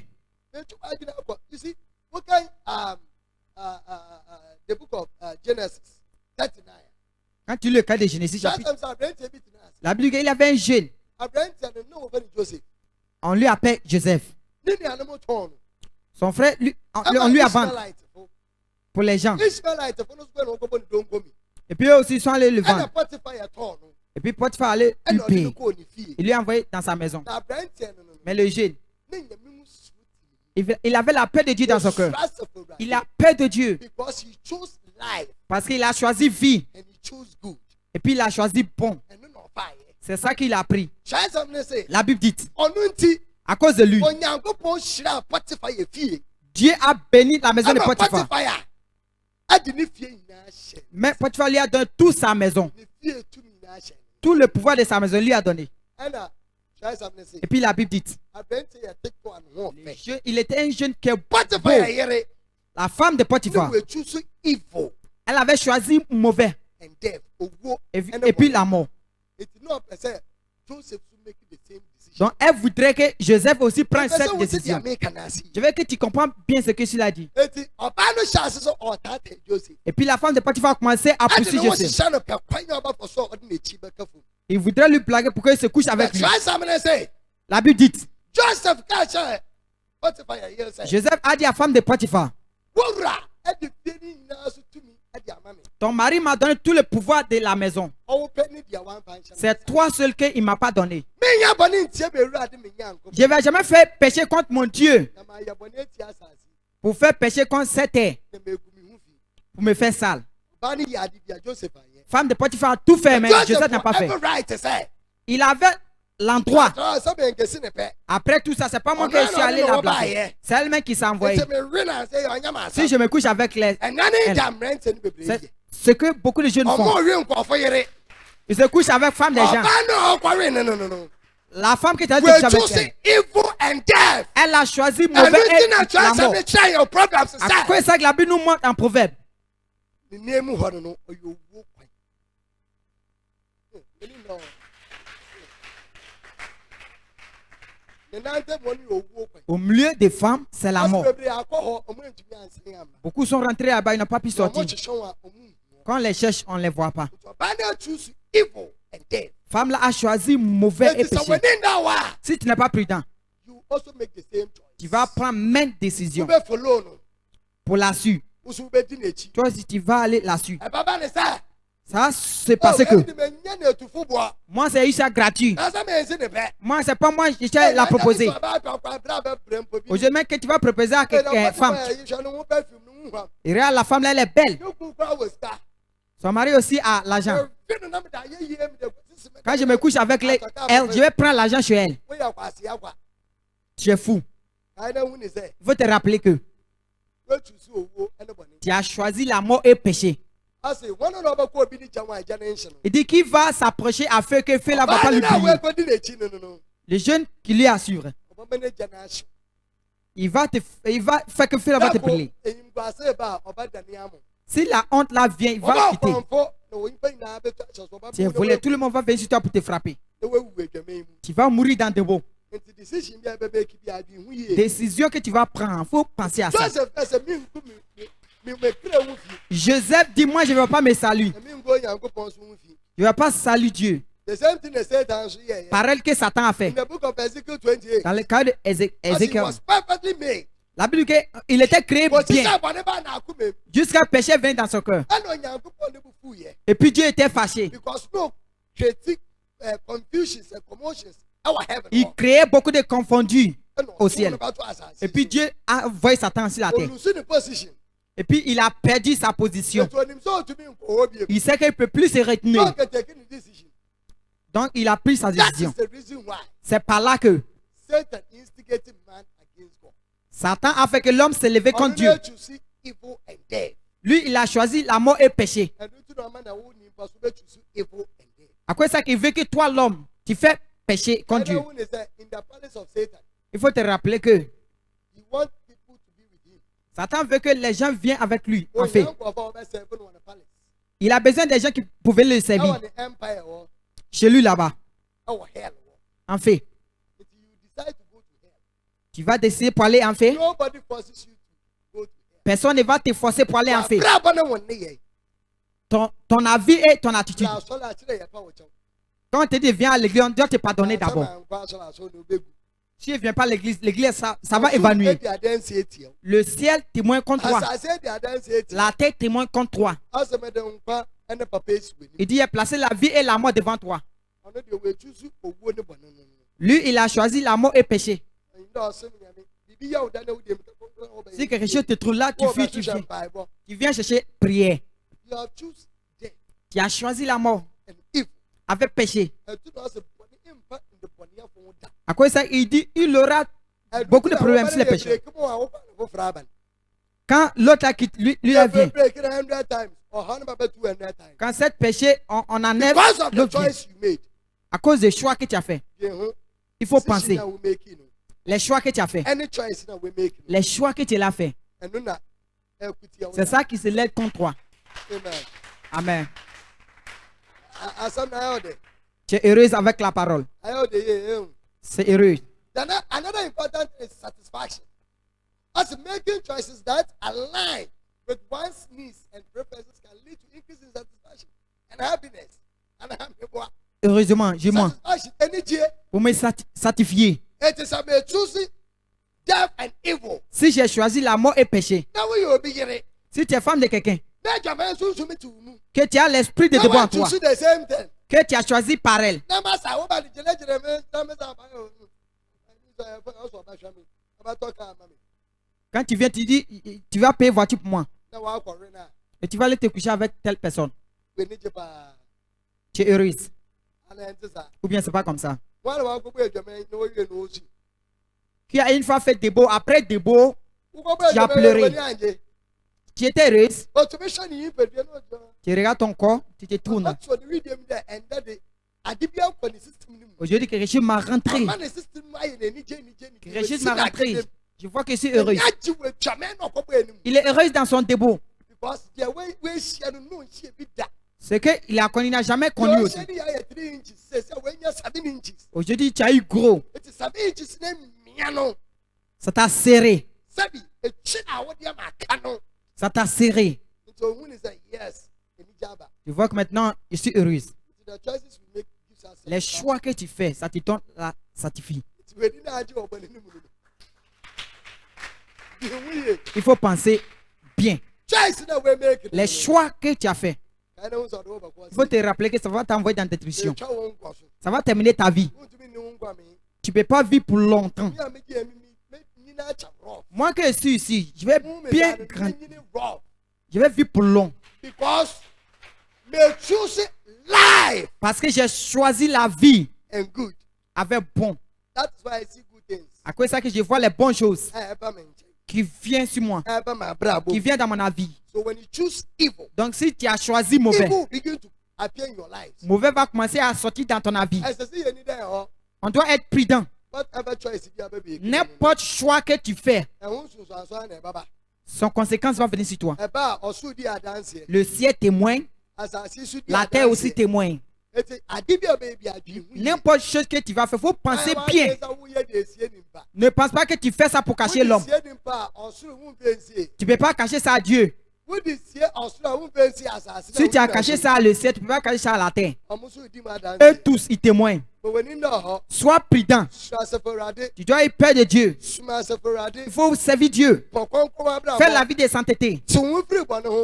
Quand tu lis le cas de Genèse, la Bible dit qu'il avait un jeune. On lui appelle Joseph. Son frère, on lui a vendu pour les gens. Et puis eux aussi, ils sont allés le vendre. Et puis Potiphar allait lui payer. Il lui a envoyé dans sa maison. Mais le jeune, il avait la paix de Dieu dans son cœur. Il a peur de Dieu. Parce qu'il a choisi vie. Et puis il a choisi bon. C'est ça qu'il a pris. La Bible dit, à cause de lui, Dieu a béni la maison de Potiphar. Mais Potiphar lui a donné toute sa maison. Tout le pouvoir de sa maison lui a donné. Et puis la Bible dit, il était un jeune qui est beau. La femme de Potiphar, elle avait choisi mauvais. Et puis la mort. Donc elle voudrait que Joseph aussi prenne cette décision. Je veux que tu comprennes bien ce que cela dit. Et puis la femme de Potiphar a commencé à pousser Joseph. Il voudrait lui plaguer pour qu'il se couche avec lui. La Bible dit, Joseph a dit à la femme de Potiphar, ton mari m'a donné tout le pouvoir de la maison. C'est toi seul qu'il ne m'a pas donné. Je ne vais jamais faire péché contre mon Dieu. Pour faire péché contre cette terre. Pour me faire sale. Femme de Potiphar a tout fait, mais Joseph n'a pas fait. Il avait l'endroit. Après tout ça, c'est pas moi qui suis allé là-bas. C'est elle-même qui s'est envoyée. Si je me couche avec elle, c'est ce que beaucoup de jeunes font. Ils se couchent avec femme des gens. La femme qui t'a dit que tu avec elle, elle a choisi mauvais et la mort. À quoi ça que la Bible nous montre en proverbe? Au milieu des femmes, c'est la mort. Beaucoup sont rentrés là-bas, ils n'ont pas pu sortir. Quand on les cherche, on ne les voit pas. Femme là a choisi mauvais et péché. Si tu n'es pas prudent, tu vas prendre même décision pour la suivre. Toi aussi, tu vas aller la suivre. Ça, c'est parce que moi, c'est ça gratuit. Moi, c'est pas moi qui l'a proposé. Aujourd'hui, même que tu vas proposer à quelqu'un, femme, et regarde, la femme, là, elle est belle. Son mari aussi a l'argent. Quand je me couche avec elle, je vais prendre l'argent chez elle. Tu es fou. Il faut te rappeler que tu as choisi la mort et le péché. Il dit qu'il va s'approcher afin que feu là va pas lui plier. Le jeune qui lui assure, il va faire que feu là va te plier. Si la honte là vient, il va quitter. Tu es volé, tout le monde va venir sur toi pour te frapper. Tu vas mourir dans de beaux. Décision que tu vas prendre, il faut penser à ça. Joseph dit, moi je ne vais pas me saluer. Je ne vais pas saluer Dieu. Pareil que Satan a fait. Dans le cas d'Ézéchiel, la Bible dit qu'il était créé bien. Jusqu'à péché vint dans son cœur. Et puis Dieu était fâché. Il créait beaucoup de confondus au ciel. Et puis Dieu a envoyé Satan sur la terre. Et puis il a perdu sa position. Il sait qu'il ne peut plus se retenir. Donc il a pris sa décision. C'est par là que Satan a fait que l'homme s'est levé contre Dieu. Lui, il a choisi la mort et le péché. À quoi ça qu'il veut que toi, l'homme, tu fais péché contre Dieu? Il faut te rappeler que Satan veut que les gens viennent avec lui. En fait, il a besoin des gens qui pouvaient le servir. Chez lui là-bas. En fait, tu vas décider pour aller en fait. Personne ne va te forcer pour aller en fait. Ton avis et ton attitude. Quand on te dit viens à l'église, on doit te pardonner d'abord. Si tu ne viens pas à l'église, ça va évanouir. Le ciel témoin contre toi. La terre témoin contre toi. Il dit, il a placé la vie et la mort devant toi. Lui, il a choisi la mort et le péché. Si quelque chose te trouve là, tu fuis, tu viens chercher prière. Tu as choisi la mort avec péché. À quoi ça, il dit, il aura beaucoup de problèmes sur les péchés. Quand l'autre lui vient, quand cette péché, on enlève l'autre. À cause des choix que tu as fait. Il faut penser. Les choix que tu as fait. Les choix que tu as fait. C'est ça qui se lève contre toi. Amen. Tu es heureuse avec la parole. C'est heureux. Another important is satisfaction. As making choices that align with one's needs and preferences can lead to increase in satisfaction and happiness. Heureusement, pour me satisfier. Si j'ai choisi la mort et le péché, si tu es femme de quelqu'un, que tu as l'esprit de Dieu en toi, que tu as choisi par elle, quand tu viens, tu dis, tu vas payer voiture pour moi, et tu vas aller te coucher avec telle personne, tu es heureuse. Ou bien c'est pas comme ça. Qui a une fois fait des beaux, après des beaux, tu as pleuré. Tu étais heureuse. Tu regardes ton corps, tu te tournes. Aujourd'hui, quelque chose m'a rentré. Quelque chose m'a rentré. Je vois que je suis heureuse. Il est heureux dans son débo. C'est qu'il n'a jamais connu aussi. Aujourd'hui, tu as eu gros. Ça t'a serré. Ça t'a serré. Tu vois que maintenant, je suis heureuse. Les choix que tu fais, ça te donne la satisfaction. Il faut penser bien. Les choix que tu as fait, Il faut te rappeler que ça va t'envoyer dans tes dépressions. Ça va terminer ta vie. Tu ne peux pas vivre pour longtemps. Moi que je suis ici, je vais bien grandir. Je vais vivre pour long. Parce que j'ai choisi la vie avec bon. À cause de ça que je vois les bonnes choses qui viennent sur moi, qui viennent dans mon avis. Donc si tu as choisi mauvais, mauvais va commencer à sortir dans ton avis. On doit être prudent. N'importe choix que tu fais, son conséquence va venir sur toi. Le ciel témoigne, la terre aussi témoigne. N'importe chose que tu vas faire, il faut penser bien. Ne pense pas que tu fais ça pour cacher l'homme. Tu ne peux pas cacher ça à Dieu. Si tu as caché ça à le ciel, tu ne peux pas cacher ça à la terre. Eux tous, ils témoignent. Sois prudent. Tu dois avoir peur de Dieu. Il faut servir Dieu. Faire la vie de sainteté.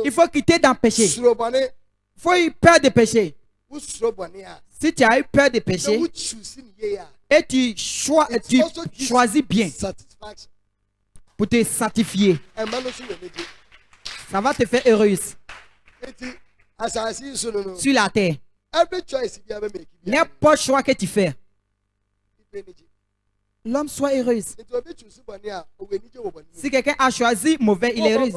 Il faut quitter dans le péché. Il faut avoir peur de péché. Si tu as eu peur de péché et tu choisis bien pour te satisfier, ça va te faire heureuse sur la terre. N'importe choix que tu fais, l'homme soit heureuse. Si quelqu'un a choisi mauvais, il est heureux.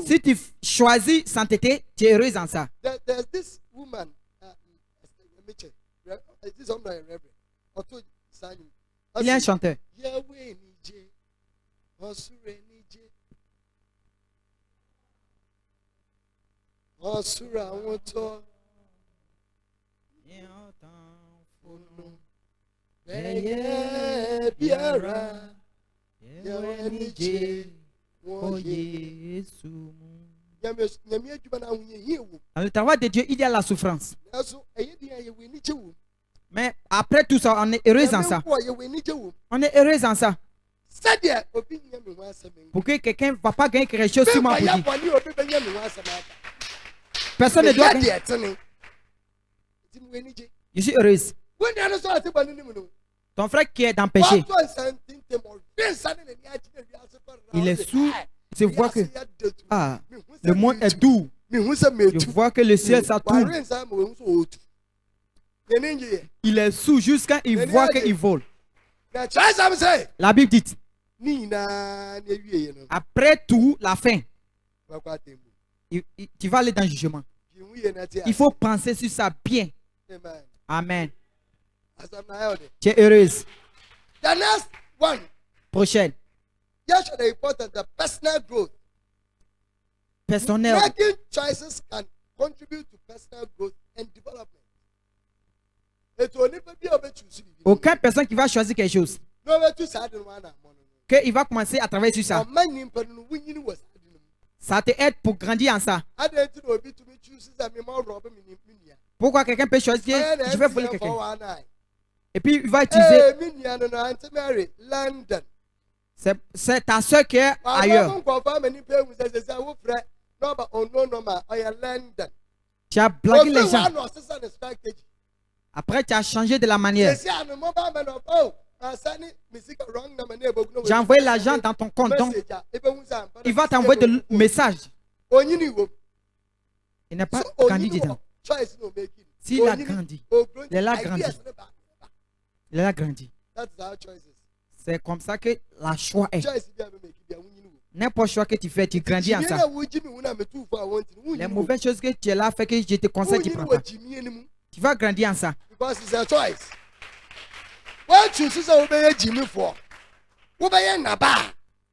Si tu choisis sainteté, tu es heureuse en ça. Il est un chanteur. Dans le travail de Dieu, il y a la souffrance. Mais après tout ça, on est heureux en ça. On est heureux en ça. Pour que quelqu'un ne va pas gagner quelque chose sur moi pour dire. Personne ne doit gagner. Je suis heureuse. Ton frère qui est dans le péché, il est sous. Je vois que le monde est doux. Je vois que le ciel ça tourne. Il est sous jusqu'à il voit qu'il vole. La Bible dit, après tout, la fin, tu vas aller dans le jugement. Il faut penser sur ça bien. Amen. Tu es heureuse. Prochaine. Personnel. Making choices can contribute to personal growth and development. Aucune personne qui va choisir quelque chose, qu'il va commencer à travailler sur ça. Ça t'aide pour grandir en ça. Pourquoi quelqu'un peut choisir, je vais voler quelqu'un. Et puis il va utiliser. C'est ta soeur qui est ailleurs. Tu as blagué les gens. Après, tu as changé de la manière. J'ai envoyé l'argent dans ton compte. Donc, il va t'envoyer des messages. Il n'est pas grandi dedans. S'il a grandi, il a grandi. Il a grandi. C'est comme ça que la choix est. N'importe choix que tu fais, tu grandis en ça. Les mauvaises choses que tu es là fait que je te conseille, tu prends pas. Tu vas grandir en ça.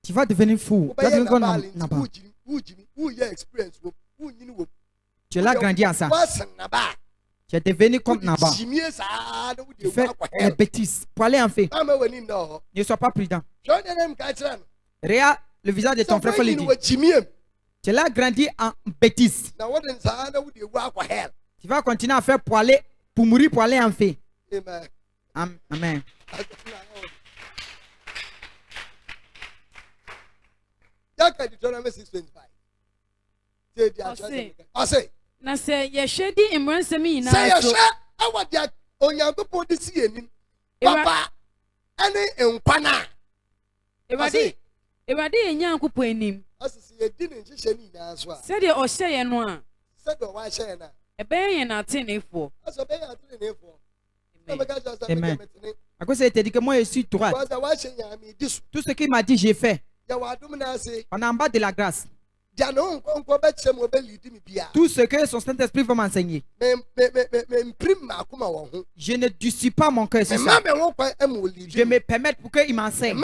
Tu vas devenir fou. Tu vas devenir comme Nabal. Tu l'as grandi en ça. Tu es devenu comme Nabal. Tu fais des bêtises pour aller en fait. Ne sois pas prudent. Regarde le visage de ton frère. Tu l'as grandi en bêtises. Tu vas continuer à faire pour aller, pour mourir, pour aller en fait. Amen. Na se yehwe di imransem yina so. Say yehwe awa dia Onyankopon di si enim. Papa ene enkwana. Ewade Onyankopon enim. Asisi edi ne nhihye ni na so a. Se de o hye ye no a. Se de o wa hye na. Ebe ye na atenefo. Aso be ya atenefo. Amen. À cause il t'a dit que moi je suis droit. Tout ce qu'il m'a dit, j'ai fait. On est en bas de la grâce. Tout ce que son Saint-Esprit va m'enseigner. Je ne dissipe pas mon cœur sur ça. Je me permets pour qu'il m'enseigne.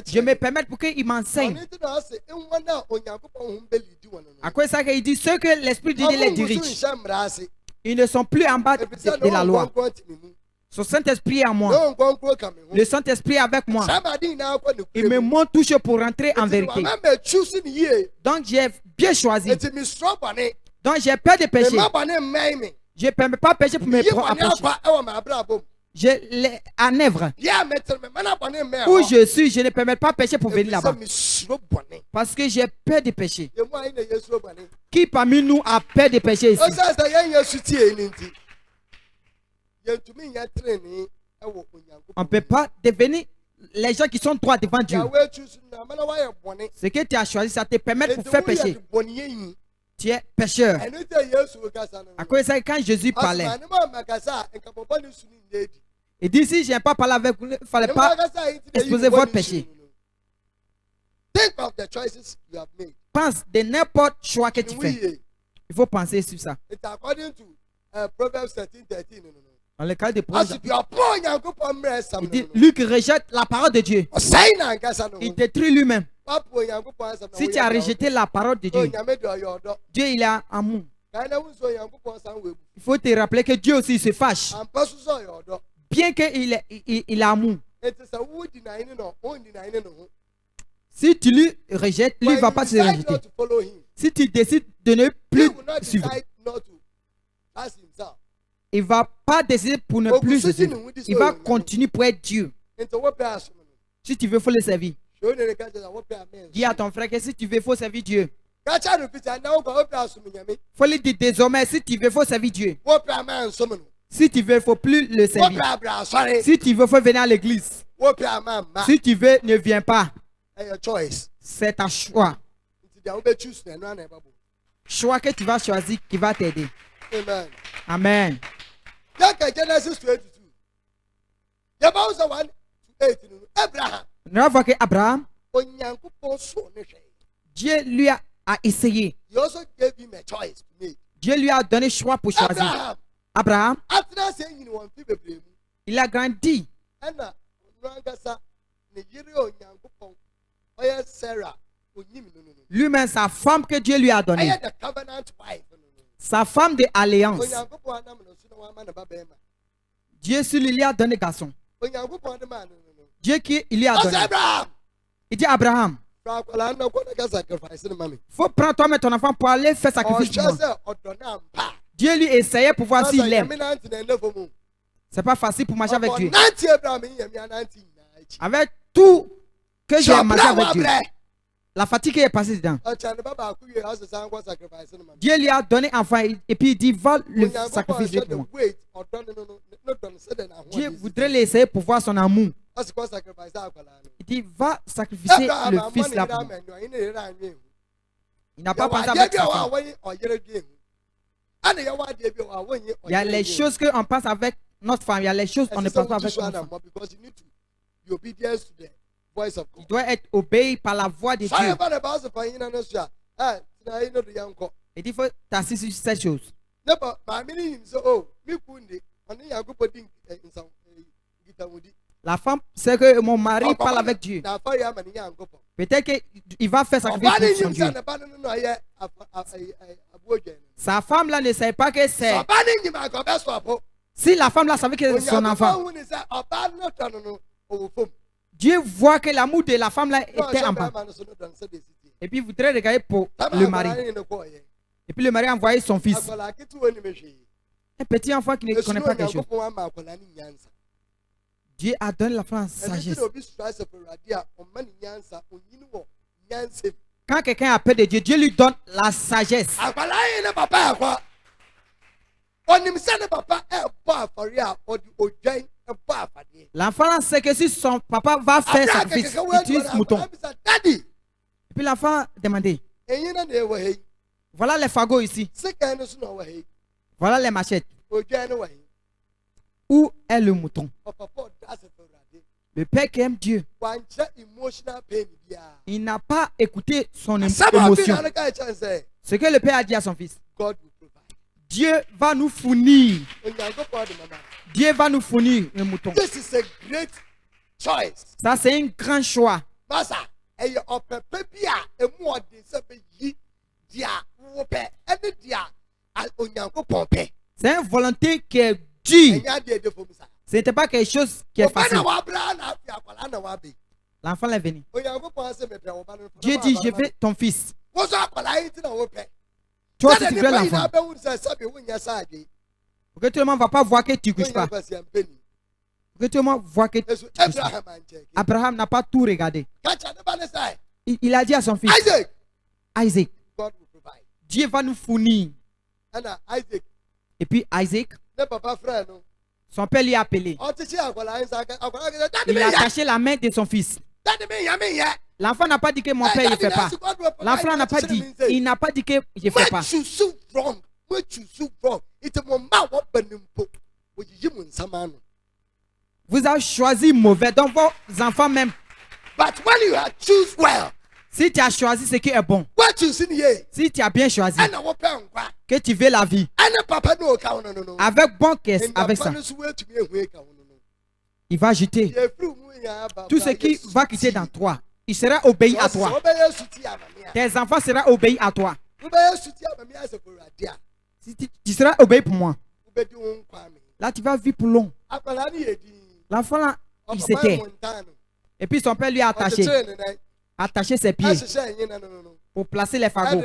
Je me permets pour qu'il m'enseigne. À cause ça qu'il dit, ceux que l'Esprit de Dieu les dirige, ils ne sont plus en bas de la loi. Son Saint-Esprit est en moi. Le Saint-Esprit est avec moi. Il me montre tout ce pour rentrer en vérité. Donc j'ai bien choisi. Donc j'ai peur de pécher. Je ne permets pas pécher pour mes propres. Je l'ai en œuvre. Où je suis, je ne permets pas pécher pour venir là-bas. Parce que j'ai peur de pécher. Qui parmi nous a peur de pécher ici? On ne peut pas devenir les gens qui sont droits devant Dieu. Ce que tu as choisi, ça te permet de faire pécher. Tu es pécheur. À cause de ça, quand Jésus parlait, il dit si je n'ai pas parlé avec vous, il ne fallait pas exposer votre péché. Pense de n'importe choix que tu fais. Il faut penser sur ça. Dans le cas de Proverbes, il dit, lui qui rejette la parole de Dieu, il détruit lui-même. Si tu as rejeté la parole de Dieu, Dieu il a amour. Il faut te rappeler que Dieu aussi se fâche. Bien qu'il a amour. Si tu lui rejettes, lui ne va pas se rejeter. Si tu décides de ne plus suivre, il ne va pas décider pour ne plus se suivre. Il va continuer pour être Dieu. Si tu veux, il faut le servir. Dis à ton frère que si tu veux, il faut servir Dieu. Il faut lui dire désormais, si tu veux, il faut servir Dieu. Si tu veux, il ne faut plus le servir. Si tu veux, il faut venir à l'église. Si tu veux, ne viens pas. C'est ta choix. Choix que tu vas choisir qui va t'aider. Amen. Nous avons que Abraham, Dieu lui a essayé. Dieu lui a donné choix pour choisir. Abraham, il a grandi. Lui-même, sa femme que Dieu lui a donnée. Sa femme de alliance. Dieu lui a donné garçon. Dieu qui lui a donné. Il dit Abraham, faut prendre toi-même ton enfant pour aller faire sacrifice pour moi. Dieu lui essayait pour voir s'il l'aime. C'est pas facile pour marcher avec Dieu. Avec tout que j'ai marché avec Dieu. La fatigue est passée dedans. Dieu lui a donné enfant et puis il dit va le sacrifier pour moi. Dieu voudrait l'essayer pour voir son amour. Il dit va sacrifier le fils là pour moi. Il n'a pas pensé avec sa femme. Il y a les choses qu'on pense avec notre femme. Il y a les choses qu'on ne pense pas avec notre femme. Il doit être obéi par la voix de Dieu. Il dit il faut t'assister sur cette chose. La femme sait que mon mari parle avec Dieu. Peut-être qu'il va faire sacrifice pour son Dieu. Sa femme là ne sait pas que c'est. Si la femme là savait que c'est son enfant. Dieu voit que l'amour de la femme là était en bas. Et puis il voudrait regarder pour le mari. Et puis le mari a envoyé son fils. Un petit enfant qui ne connaît pas quelque chose. Dieu a donné la femme sagesse. Quand quelqu'un a peur de Dieu, Dieu lui donne la sagesse. L'enfant sait que si son papa va faire sacrifice, il utilise mouton. Et puis l'enfant demandait, voilà les fagots ici. Voilà les machettes. Où est le mouton? Le père qui aime Dieu, il n'a pas écouté son émotion. Ce que le père a dit à son fils, Dieu va nous fournir. Dieu va nous fournir le mouton. Ça, c'est un grand choix. C'est une volonté qui est dure. Ce n'était pas quelque chose qui est facile. L'enfant est venu. Dieu dit, je veux ton fils. Toi aussi, tu veux l'enfant. Pour que tout le monde ne va pas voir que tu ne couches pas. Pour que tout le monde voit que tu ne couches pas. Abraham n'a pas tout regardé. Il a dit à son fils, Isaac, Dieu va nous fournir. Et puis Isaac, son père lui a appelé. Il a attaché la main de son fils. L'enfant n'a pas dit que mon père ne fait pas. L'enfant n'a pas dit. Il n'a pas dit que je ne fais pas. Vous avez choisi mauvais, donc vos enfants même. Si tu as choisi ce qui est bon, si tu as bien choisi, que tu veux la vie, avec bon cœur, avec ça, il va jeter tout ce qui va quitter dans toi. Il sera obéi à toi. Tes enfants seront obéis à toi. Si tu seras obéi pour moi, là tu vas vivre pour long. L'enfant là, il s'était. Et puis son père lui a attaché ses pieds pour placer les fagots.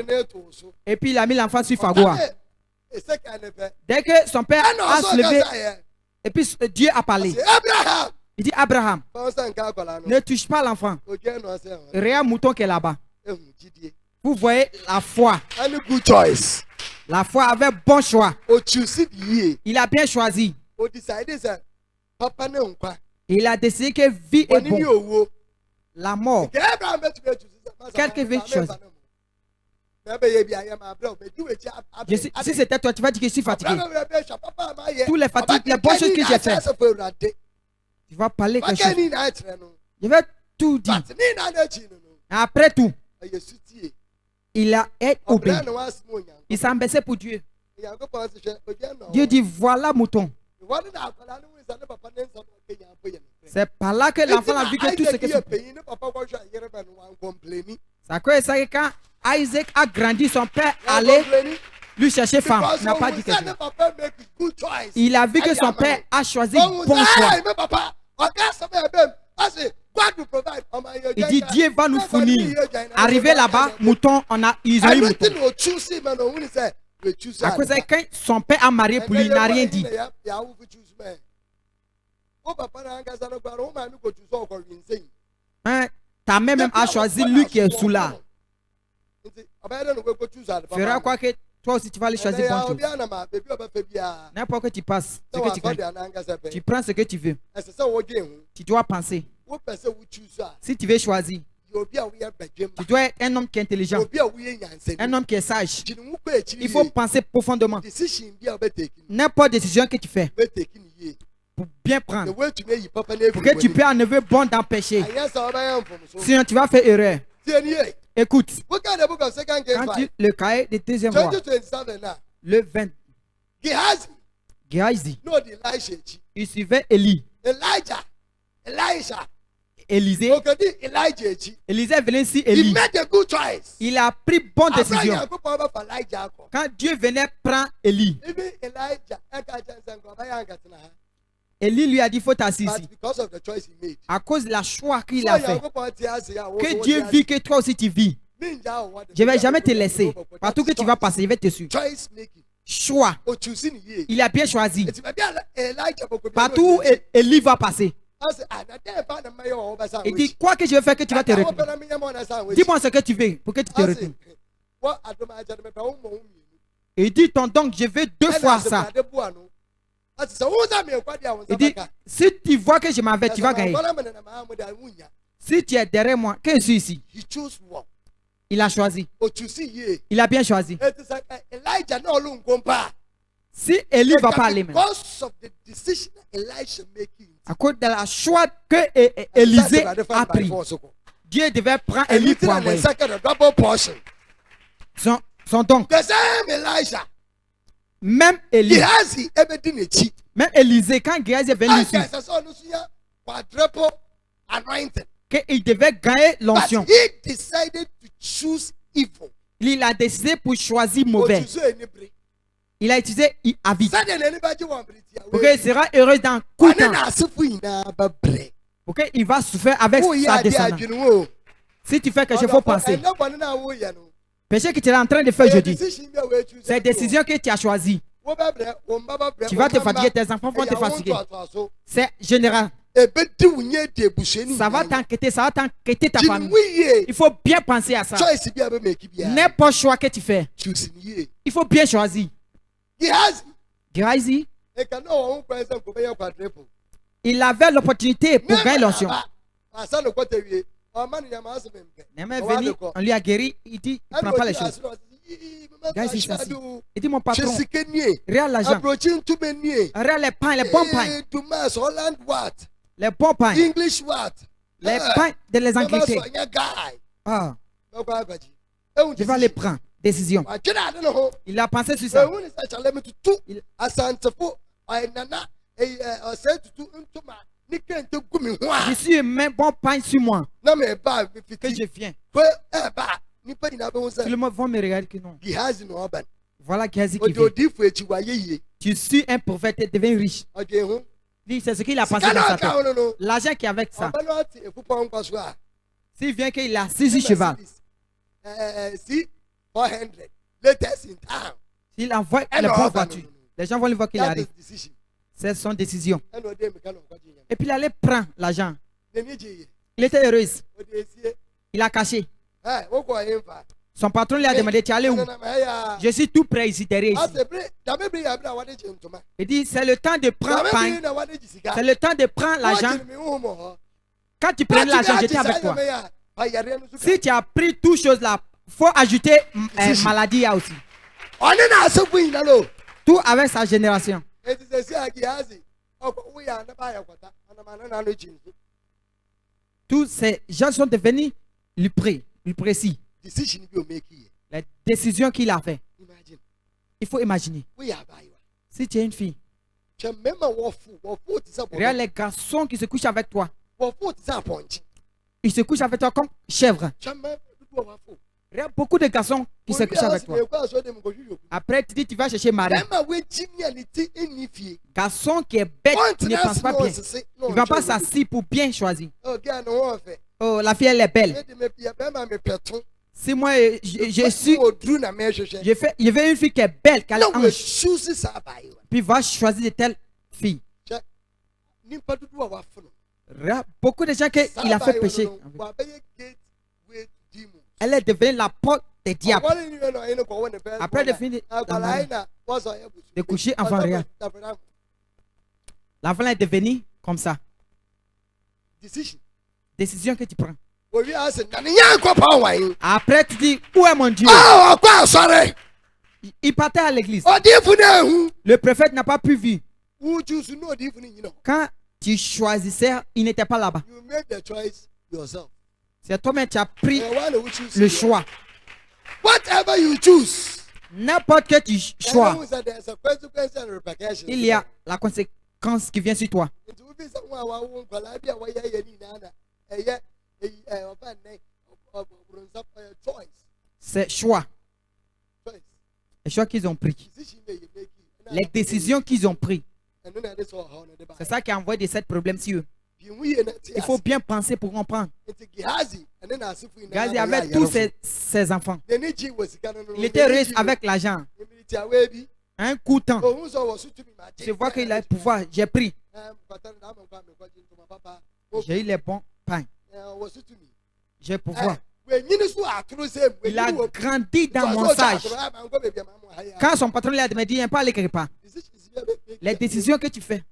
Et puis il a mis l'enfant sur fagot. Dès que son père a se levé, et puis Dieu a parlé. Il dit, Abraham, ne touche pas l'enfant. Regarde mouton qui est là-bas. Vous voyez la foi. La foi avait bon choix. Il a bien choisi. Il a décidé que vie est bon. La mort. Quelqu'un veut choisir. Si c'était toi, tu vas dire que je suis fatigué. Tous les fatigues, les bonnes choses que j'ai faites. Tu vas parler quelque chose. Je vais tout dire. Après tout, il a été obéi. Il s'est abaissé pour Dieu. Dieu dit, voilà mouton. C'est par là que l'enfant a vu que tout ce que c'est. Ça que ça quand Isaac a grandi, son père allait lui chercher femme. Il n'a pas dit quelque chose. Il a vu que son père a choisi bon choix. Il dit Dieu va nous fournir. Arrivé là-bas, mouton, ils ont eu mouton. À cause de quand son père a marié pour lui, il n'a rien dit. Ta mère même a choisi lui qui est sous là. Fera quoi que toi aussi tu vas aller choisir bonne chose. N'importe quoi tu passes, ce que tu gagnes, tu prends ce que tu veux. Tu dois penser. Si tu veux choisir, tu dois être un homme qui est intelligent, un homme qui est sage. Il faut penser profondément. N'importe décision que tu fais, pour bien prendre, pour que tu puisses enlever bon dans le péché. Sinon tu vas faire erreur. Écoute, quand tu le cahier de deuxième roi, le 20, Géhazi, il suivait Élie. Élisée venait ici, Élie. Il a pris bonne décision. Quand Dieu venait prendre Élie, Élie lui a dit, il faut t'asseoir ici. À cause de la choix qu'il a fait, que Dieu vit que toi aussi tu vis. Je ne vais jamais te laisser. Partout que tu vas passer, je vais te suivre. Choix. Il a bien choisi. Partout où Élie va passer, Il dit, quoi que je vais faire que tu vas te retourner. Dis-moi ce que tu veux pour que tu te retournes. Il dit, donc je veux 2 fois ça. Il dit, si tu vois que je m'en vais, tu vas gagner. Si tu es derrière moi, que je suis ici. Il a choisi. Il a bien choisi. Si Élie ne va pas aller maintenant, à cause de la choix que Élisée a pris, Dieu devait prendre Élie pour envoyer son don. Même Élie, même Élisée, quand Géasi est venu ici, qu'il devait gagner l'onction. Il a décidé pour choisir mauvais. Il a utilisé Abid. Pour qu'il sera heureux dans tout temps. Pour qu'il va souffrir avec sa descendance. Si tu fais quelque chose, il faut penser. Péché que tu es en train de faire aujourd'hui, c'est une décision que tu as choisie. Tu vas te fatiguer, tes enfants vont te fatiguer. C'est général. Ça va t'inquiéter ta famille. Il faut bien penser à ça. N'importe choix que tu fais, il faut bien choisir. Géasi, il avait l'opportunité pour gagner l'onction. Néhémie est venu, on lui a guéri, il dit, il ne prend pas les choses. Géasi s'assit. Il dit, mon patron, regarde l'argent. Regarde les pains, les bons pains. Les bons pains. Les pains de les Angleterres. Ah. Je vais les prendre. Décision. Il a pensé sur ça. Je suis un bon pain sur moi. Que je viens. Tout le monde va me regarder que non. Voilà Géasi qui vient. Tu suis un prophète et deviens riche. C'est ce qu'il a pensé dans sa tête. L'argent qui est avec ça. S'il vient qu'il a 6 chevaux. S'il envoie les bonnes voitures, les gens vont le voir qu'il arrive. C'est son décision. Et puis il allait prendre l'argent. Il était heureux. Il a caché. Son patron lui a demandé, tu es allé où? Je suis tout prêt ici, derrière ici. Il dit, c'est le temps de prendre pain. C'est le temps de prendre l'argent. Quand tu prends l'argent, j'étais avec toi. Si tu as pris toutes choses là, il faut ajouter maladie aussi. Tout avec sa génération. Tous ces gens sont devenus lui précis. Les décisions qu'il a fait. Il faut imaginer. Si tu es une fille, regarde les garçons qui se couchent avec toi. Ils se couchent avec toi comme chèvre. Il y a beaucoup de garçons qui se couchent avec toi. Après, tu dis tu vas chercher Marie. Garçon qui est bête, qui ne pense pas bien. Il ne va pas s'asseoir pour bien choisir. Oh, la fille, elle est belle. Si moi, je veux une fille qui est belle, qu'elle ange. Puis il va choisir de telle fille. Beaucoup de gens qu'il a fait pécher. Elle est devenue la porte des diables. Après de finir de coucher enfant rien. L'enfant est devenu comme ça. Décision que tu prends. Après tu dis, où est mon Dieu? Il partait à l'église. Le prophète n'a pas pu vivre. Quand tu choisissais, il n'était pas là-bas. C'est toi-même qui as pris le choix. Whatever you choose, n'importe quel choix, il y a la conséquence qui vient sur toi. C'est choix. Les choix qu'ils ont pris. Les décisions qu'ils ont prises. C'est ça qui a envoyé de ces problèmes sur eux. Il faut bien penser pour comprendre. Géasi avait tous ses enfants. Il était riche avec l'argent. Un coup de temps. Je vois qu'il a le pouvoir. J'ai pris. J'ai eu les bons pains. J'ai pouvoir. Il a grandi dans mon sage. Quand son patron lui a dit, viens pas aller quelque part. Les décisions que tu fais.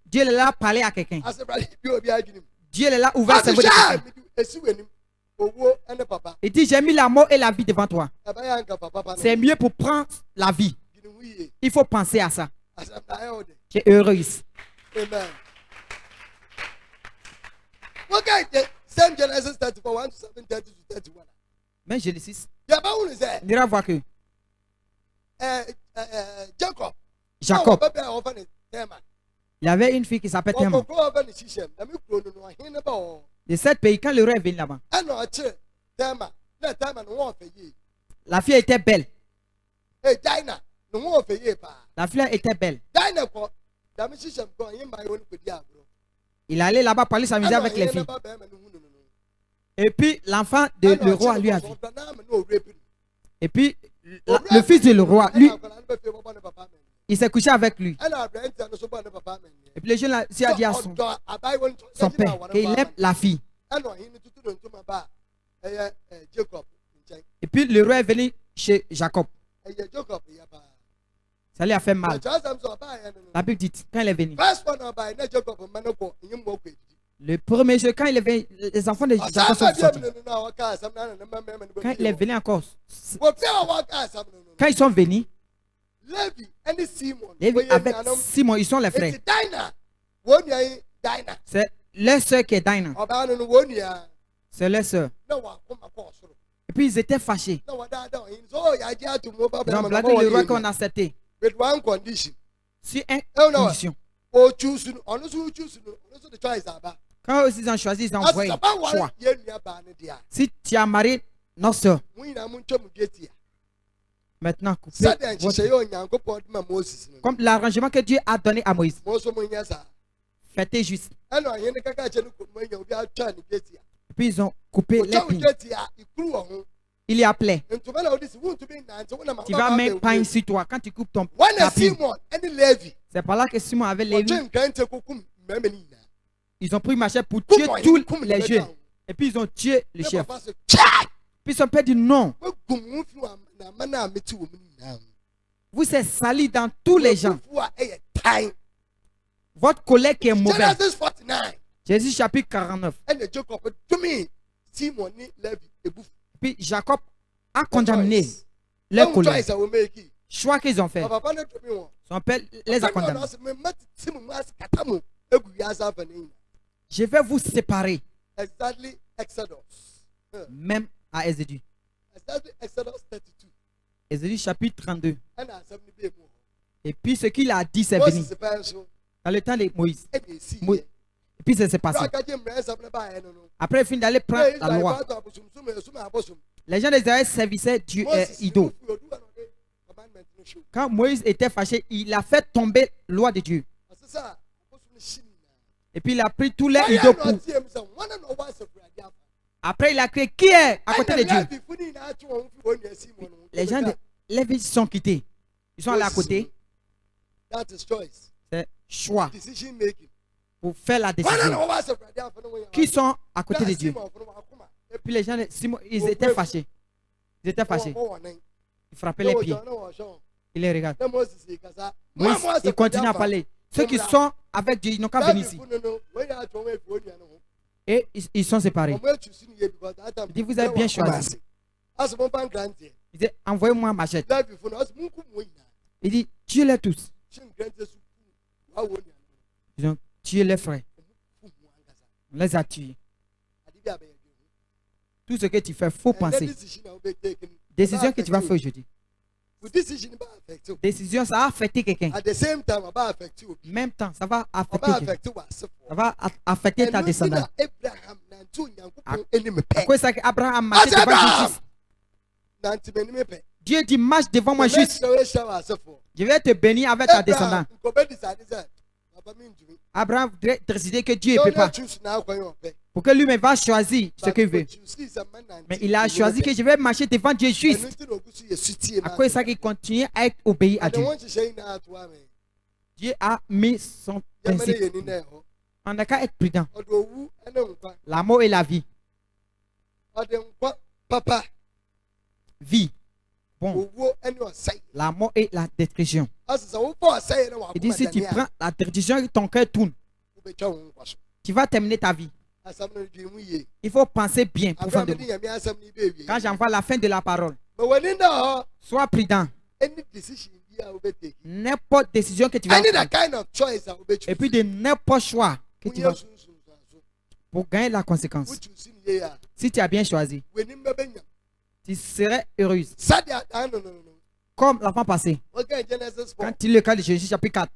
Dieu est là parler à quelqu'un. Dieu est là ouvert ses voies. Il dit, j'ai mis la mort et la vie devant toi. C'est mieux pour prendre la vie. Il faut penser à ça. Tu es heureux ici. Amen. Okay, same Genesis 34, 1 to 7, 30 to 31. Mais Genesis. On ira voir que Jacob. Il y avait une fille qui s'appelait Théma. De 7 pays, quand le roi est venu là-bas, la fille était belle. La fille était belle. Il allait là-bas parler s'amuser avec les filles. Et puis l'enfant de le roi lui a dit. Et puis le fils de le roi, lui, il s'est couché avec lui. Et puis le jeune a dit à son père qu'il aime la fille. Et puis le roi est venu chez Jacob. Ça lui a fait mal. La Bible dit, quand il est venu, le premier jour, quand il est venu, les enfants de Jacob sont sortis. Quand il est venu encore, quand ils sont venus, Lévi avec Simon, ils sont les frères. C'est leur soeur qui est Dinah. C'est leur soeur. Et puis ils étaient fâchés. Ils ont blagué le roi qu'on a accepté. With one condition. Si une condition. Oh, choose. Quand ils ont choisi, ils ont envoyé choix. Si tu as marié notre soeur, maintenant coupez comme l'arrangement que Dieu a donné à Moïse. Faites juste. Et puis ils ont coupé les pins. Il y a appelé. Tu vas mettre pain sur toi quand tu coupes ton pain. C'est par là que Simon avait Lévi. Ils ont pris machette pour tuer tous les jeunes. Et puis ils ont tué le chef. Puis son père dit non. Vous êtes sali dans tous les gens. Votre collègue est mauvais. Jésus chapitre 49. Puis Jacob a condamné leurs collègues. Choix qu'ils ont fait. Son père les a condamnés. Je vais vous séparer. Même à Exode. Exode chapitre 32. Et puis ce qu'il a dit, c'est venu. Dans le temps de Moïse. Et puis ça s'est passé. Après, il finit d'aller prendre la loi. Les gens d'Israël servissaient Dieu idole. Quand Moïse était fâché, il a fait tomber la loi de Dieu. Et puis il a pris tous les idoles pour. Après, il a crié, qui est à côté de Dieu? Les gens de Lévi sont quittés. Ils sont allés à côté. C'est choix pour faire la décision. Qui sont à côté de Dieu? Et puis les gens de Simon, ils étaient fâchés. Ils étaient fâchés. Ils frappaient les pieds. Ils les regardent. Moïse, il continue à parler. Ceux qui sont avec Dieu, ils n'ont qu'à venir ici. Et ils sont séparés. Il dit, vous avez bien choisi. Il dit, envoyez-moi ma machette. Il dit, tuez-les tous. Ils ont tué les frères. On les a tués. Tout ce que tu fais, il faut penser. Décision que tu vas faire aujourd'hui. Décision, ça va affecter quelqu'un. Même temps, ça va affecter quelqu'un. Ça va affecter ta descendance. À cause ça qu'Abraham marchait devant justice. Dieu dit, marche devant moi juste. Je vais te bénir avec ta descendance. Abraham voudrait décider que Dieu ne peut pas. Pour que lui-même va choisir ce qu'il veut. Mais il a choisi que je vais marcher devant Dieu juste. À cause de ça qu'il continue à être obéi à Dieu. Dieu a mis son principe. On n'a qu'à être prudent. La mort et la vie. Vie. Bon. La mort et la destruction. Il dit, si tu prends la destruction, ton cœur tourne. Tu vas terminer ta vie. Il faut penser bien profondément. Quand j'envoie la fin de la parole, sois prudent. N'importe décision que tu vas prendre, et puis de n'importe choix que tu vas pour gagner la conséquence. Si tu as bien choisi, tu serais heureuse. Comme l'enfant passé. Quand il le cas de Jésus, chapitre 4.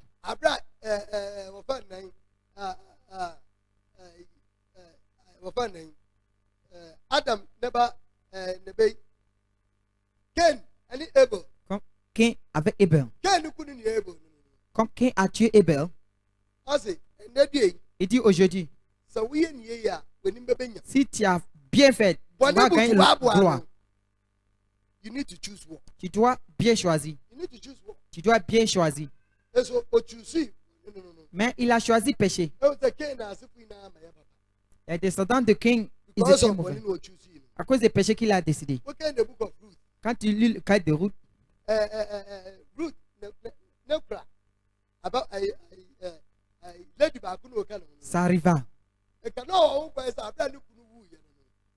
Adam comme Cain avec Abel. Comme Cain a tué Abel. Il dit aujourd'hui, si tu as bien fait, tu vas gagner la gloire. Tu dois bien choisir. Tu dois bien choisir. Mais il a choisi péché. Les descendants de Cain, ils étaient mauvais. À cause des péchés qu'il a décidé. Quand tu lis le cas de Ruth, ça arriva.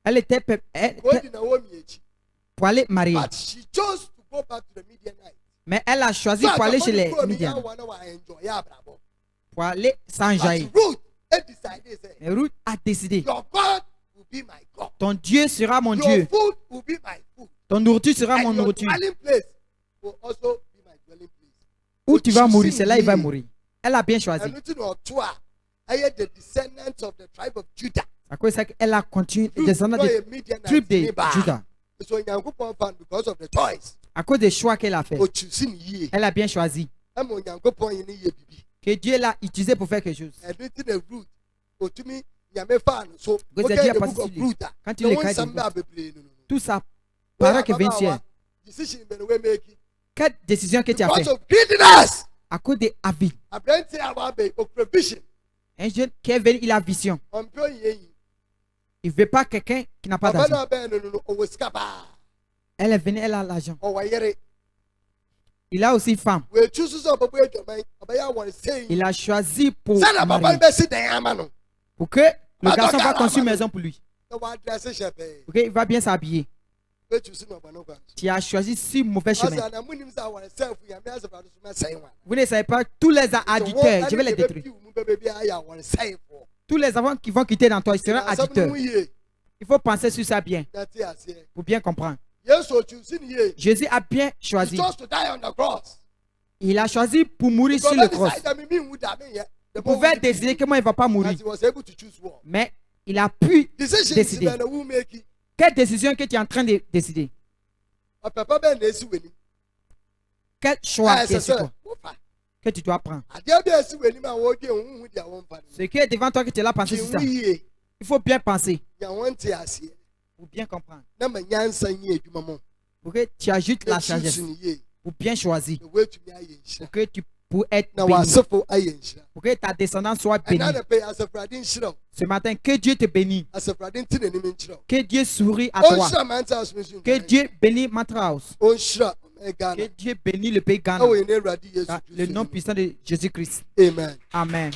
Elle était pour aller marier. Mais elle a choisi pour aller chez les Midian. Pour aller s'enjailler. Mais Ruth a décidé. Ton Dieu sera mon Dieu. Ton nourriture sera mon nourriture. Où tu vas mourir, c'est là il va mourir. Elle a bien choisi. À cause de ça, elle a continué descendant des tribus de Juda. À cause des choix qu'elle a fait, elle a bien choisi. Que Dieu l'a utilisé pour faire quelque chose. Quand tu le cas, tout ça paraît que vient. Quelle décision que tu as fait? À cause des avis. Un jeune qui est venu, il a vision. Il ne veut pas quelqu'un qui n'a pas d'argent. Elle est venue, elle a l'argent. Il a aussi femme. Il a choisi pour marier. Pour que le garçon va construire une maison pour lui. Ok, il va bien s'habiller. Tu as choisi si mauvais chemin. Vous ne savez pas, tous les adultères, je vais les détruire. Tous les enfants qui vont quitter dans toi, ils seront adulteurs. Il faut penser sur ça bien, pour bien comprendre. Jésus a bien choisi. Il a choisi pour mourir sur le cross. Il pouvait décider comment il ne va pas mourir. Mais il a pu décider. Quelle décision que tu es en train de décider? Quel choix que tu dois prendre? Ce qui est devant toi que tu l'as pensé sur ça. Il faut bien penser. Pour bien comprendre. Pour que tu ajoutes la sagesse. Pour bien choisir. Pour que tu pour être béni. Pour que ta descendance soit bénie. Ce matin, que Dieu te bénisse. Que Dieu sourit à toi. Que Dieu bénisse notre house. Que Dieu bénisse le pays Ghana. Le nom puissant de Jésus-Christ. Amen. Amen.